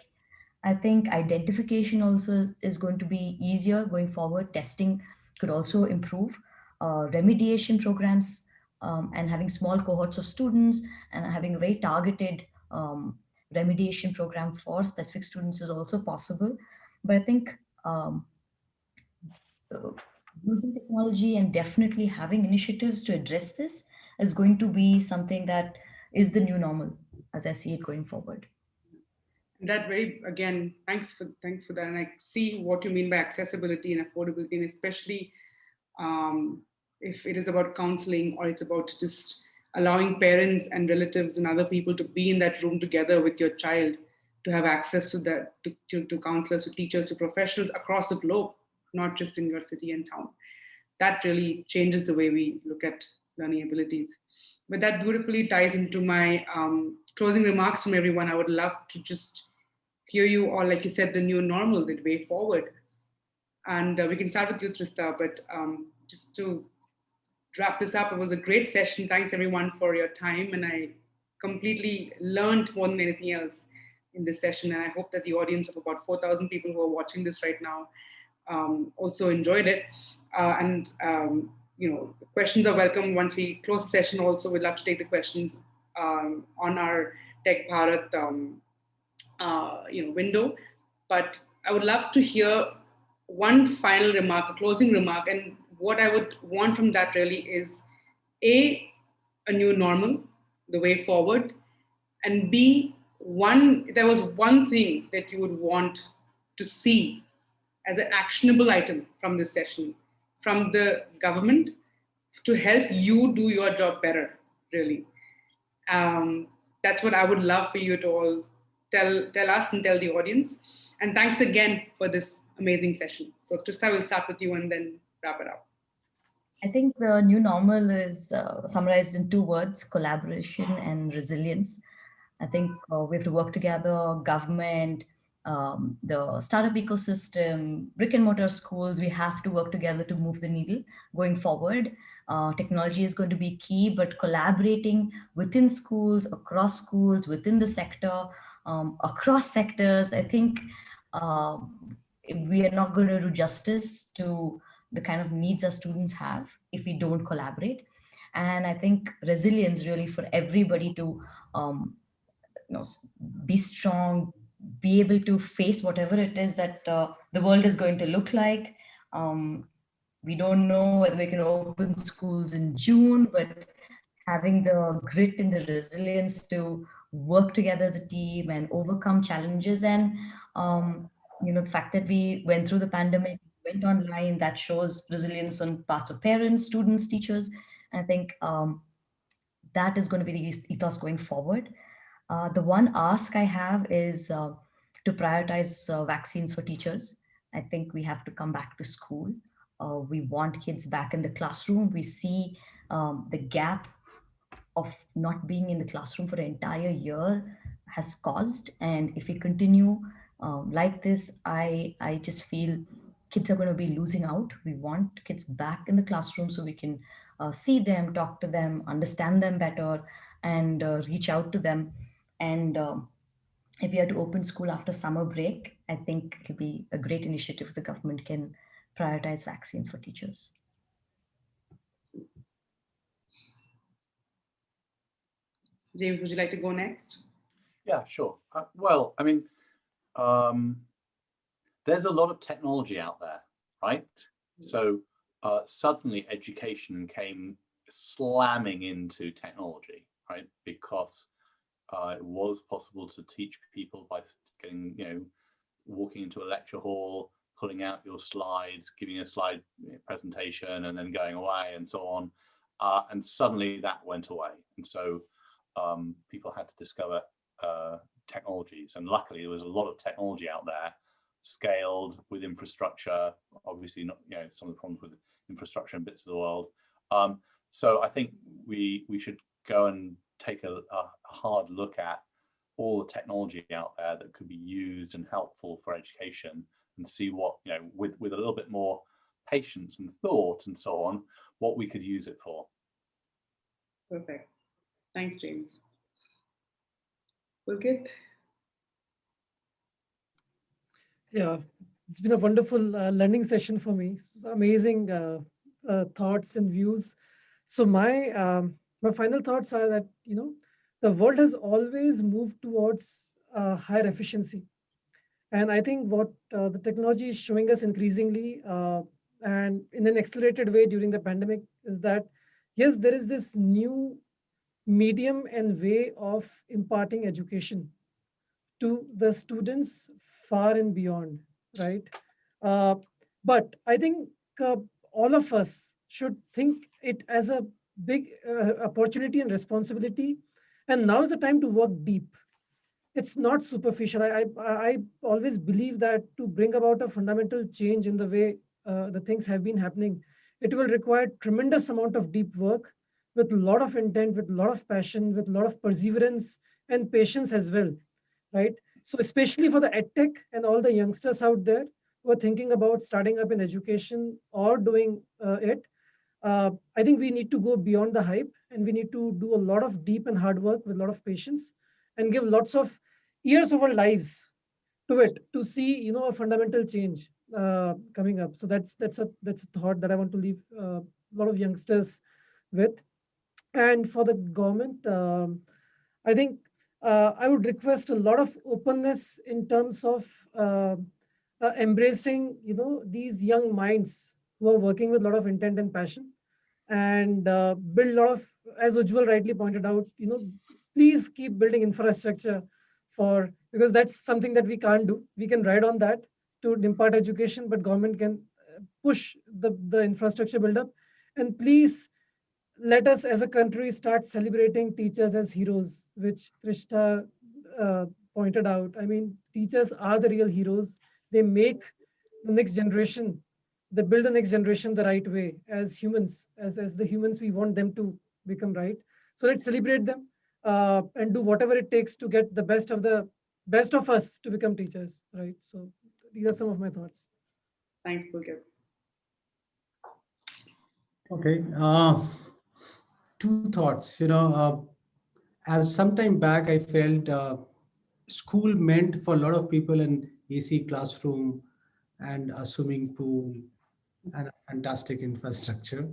I think identification also is going to be easier going forward. Testing could also improve. Remediation programs and having small cohorts of students and having a very targeted remediation program for specific students is also possible. But I think using technology and definitely having initiatives to address this is going to be something that is the new normal as I see it going forward. That very, again, thanks for that. And I see what you mean by accessibility and affordability, and especially if it is about counseling or it's about just allowing parents and relatives and other people to be in that room together with your child, to have access to that, to counselors, to teachers, to professionals across the globe, not just in your city and town. That really changes the way we look at learning abilities. But that beautifully ties into my closing remarks from everyone. I would love to just hear you, or like you said, the new normal, the way forward. And we can start with you, Trista, but just to wrap this up, it was a great session. Thanks everyone for your time. And I completely learned more than anything else in this session. And I hope that the audience of about 4,000 people who are watching this right now also enjoyed it. Questions are welcome once we close the session. Also, we'd love to take the questions on our Tech Bharat window. But I would love to hear one final remark, a closing remark, and what I would want from that really is a new normal, the way forward, and B, there was one thing that you would want to see as an actionable item from this session from the government to help you do your job better, really. That's what I would love for you to all tell us and tell the audience. And thanks again for this amazing session. So Trista, we'll start with you and then wrap it up. I think the new normal is summarized in two words: collaboration and resilience. I think we have to work together, government, the startup ecosystem, brick and mortar schools. We have to work together to move the needle going forward. Technology is going to be key, but collaborating within schools, within the sector, across sectors, I think we are not going to do justice to the kind of needs our students have if we don't collaborate. And I think resilience really for everybody to be strong, be able to face whatever it is that the world is going to look like. We don't know whether we can open schools in June, but having the grit and the resilience to work together as a team and overcome challenges. And the fact that we went through the pandemic, went online, that shows resilience on parts of parents, students, teachers. And I think that is going to be the ethos going forward. The one ask I have is to prioritize vaccines for teachers. I think we have to come back to school. We want kids back in the classroom. We see the gap of not being in the classroom for an entire year has caused. And if we continue like this, I just feel kids are going to be losing out. We want kids back in the classroom so we can see them, talk to them, understand them better, and reach out to them. And if we are to open school after summer break, I think it'll be a great initiative if the government can prioritize vaccines for teachers. James, would you like to go next? Yeah, sure. Well, I mean, there's a lot of technology out there, right? So suddenly education came slamming into technology, right? Because it was possible to teach people by getting, walking into a lecture hall, pulling out your slides, giving a slide presentation, and then going away and so on. And suddenly that went away. And so people had to discover technologies. And luckily there was a lot of technology out there, scaled with infrastructure, obviously not, some of the problems with infrastructure in bits of the world. So I think we should go and take a hard look at all the technology out there that could be used and helpful for education, and see what, with a little bit more patience and thought and so on, what we could use it for. Perfect. Thanks, James. Pulkit? Yeah, it's been a wonderful learning session for me. Amazing thoughts and views. So my final thoughts are that the world has always moved towards higher efficiency, and I think what the technology is showing us increasingly and in an accelerated way during the pandemic is that yes, there is this new medium and way of imparting education to the students far and beyond, right? Uh, but I think all of us should think it as a big opportunity and responsibility. And now is the time to work deep. It's not superficial. I always believe that to bring about a fundamental change in the way the things have been happening, it will require tremendous amount of deep work with a lot of intent, with a lot of passion, with a lot of perseverance and patience as well, right? So especially for the edtech and all the youngsters out there who are thinking about starting up in education or doing it, I think we need to go beyond the hype, and we need to do a lot of deep and hard work with a lot of patience and give lots of years of our lives to it to see, a fundamental change coming up. So that's a thought that I want to leave a lot of youngsters with. And for the government, I think I would request a lot of openness in terms of embracing, these young minds who are working with a lot of intent and passion, and build a lot of, as Ujjwal rightly pointed out, please keep building infrastructure for, because that's something that we can't do. We can ride on that to impart education, but government can push the infrastructure build up. And please let us as a country start celebrating teachers as heroes, which Krishna pointed out. I mean, teachers are the real heroes. They make the next generation, they build the next generation the right way as humans, as the humans we want them to become, right? So let's celebrate them and do whatever it takes to get the best of us to become teachers, right? So these are some of my thoughts. Thanks, Pulkit. Okay. Two thoughts. As some time back, I felt school meant for a lot of people an AC classroom and a swimming pool and a fantastic infrastructure.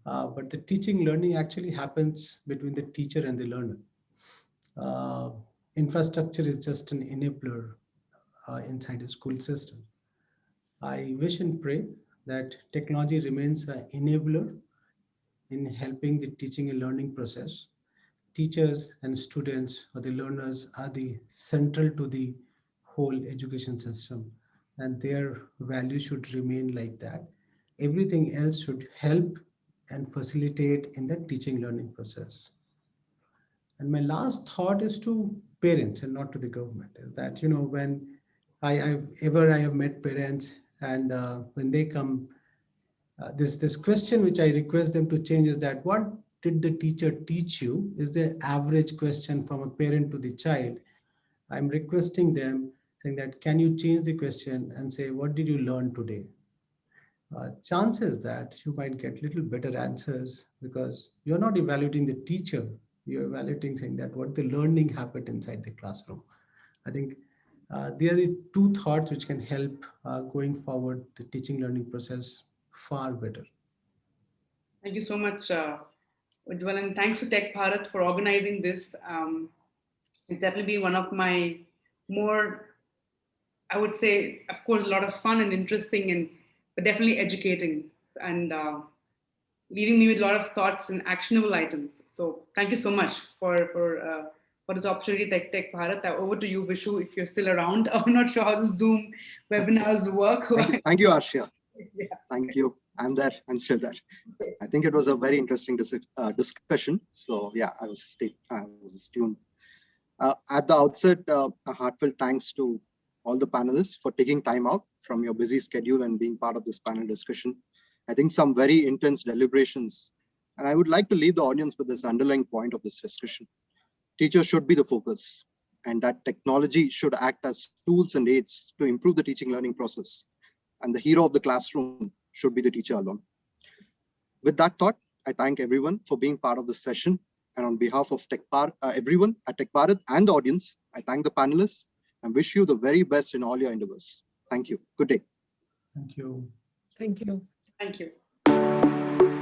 But the teaching learning actually happens between the teacher and the learner. Uh, Infrastructure is just an enabler inside the school system. I wish and pray that technology remains an enabler in helping the teaching and learning process. Teachers and students or the learners are the central to the whole education system, and their value should remain like that. Everything else should help and facilitate in the teaching learning process. And my last thought is to parents and not to the government, is that when I have met parents, and when they come, this question which I request them to change is that, what did the teacher teach you, is the average question from a parent to the child. I'm requesting them, saying that, can you change the question and say, what did you learn today? Chances that you might get little better answers, because you're not evaluating the teacher, you're evaluating, saying that what the learning happened inside the classroom. I think there are two thoughts which can help going forward the teaching learning process far better. Thank you so much, Ujjwal, and thanks to Tech Bharat for organizing this. It's definitely been one of my more, I would say, of course, a lot of fun and interesting, and but definitely educating, and leaving me with a lot of thoughts and actionable items. So thank you so much for this opportunity, Tech Bharat. Over to you, Vishu, if you're still around. I'm not sure how the Zoom webinars work. Thank you, Arshia. Yeah. Thank you. I'm there. I'm still there. I think it was a very interesting discussion. So yeah, I was tuned. At the outset, a heartfelt thanks to all the panelists for taking time out from your busy schedule and being part of this panel discussion. I think some very intense deliberations. And I would like to leave the audience with this underlying point of this discussion. Teachers should be the focus, and that technology should act as tools and aids to improve the teaching learning process. And the hero of the classroom should be the teacher alone. With that thought, I thank everyone for being part of this session. And on behalf of everyone at TechBharat and the audience, I thank the panelists and wish you the very best in all your endeavors. Thank you. Good day. Thank you. Thank you. Thank you.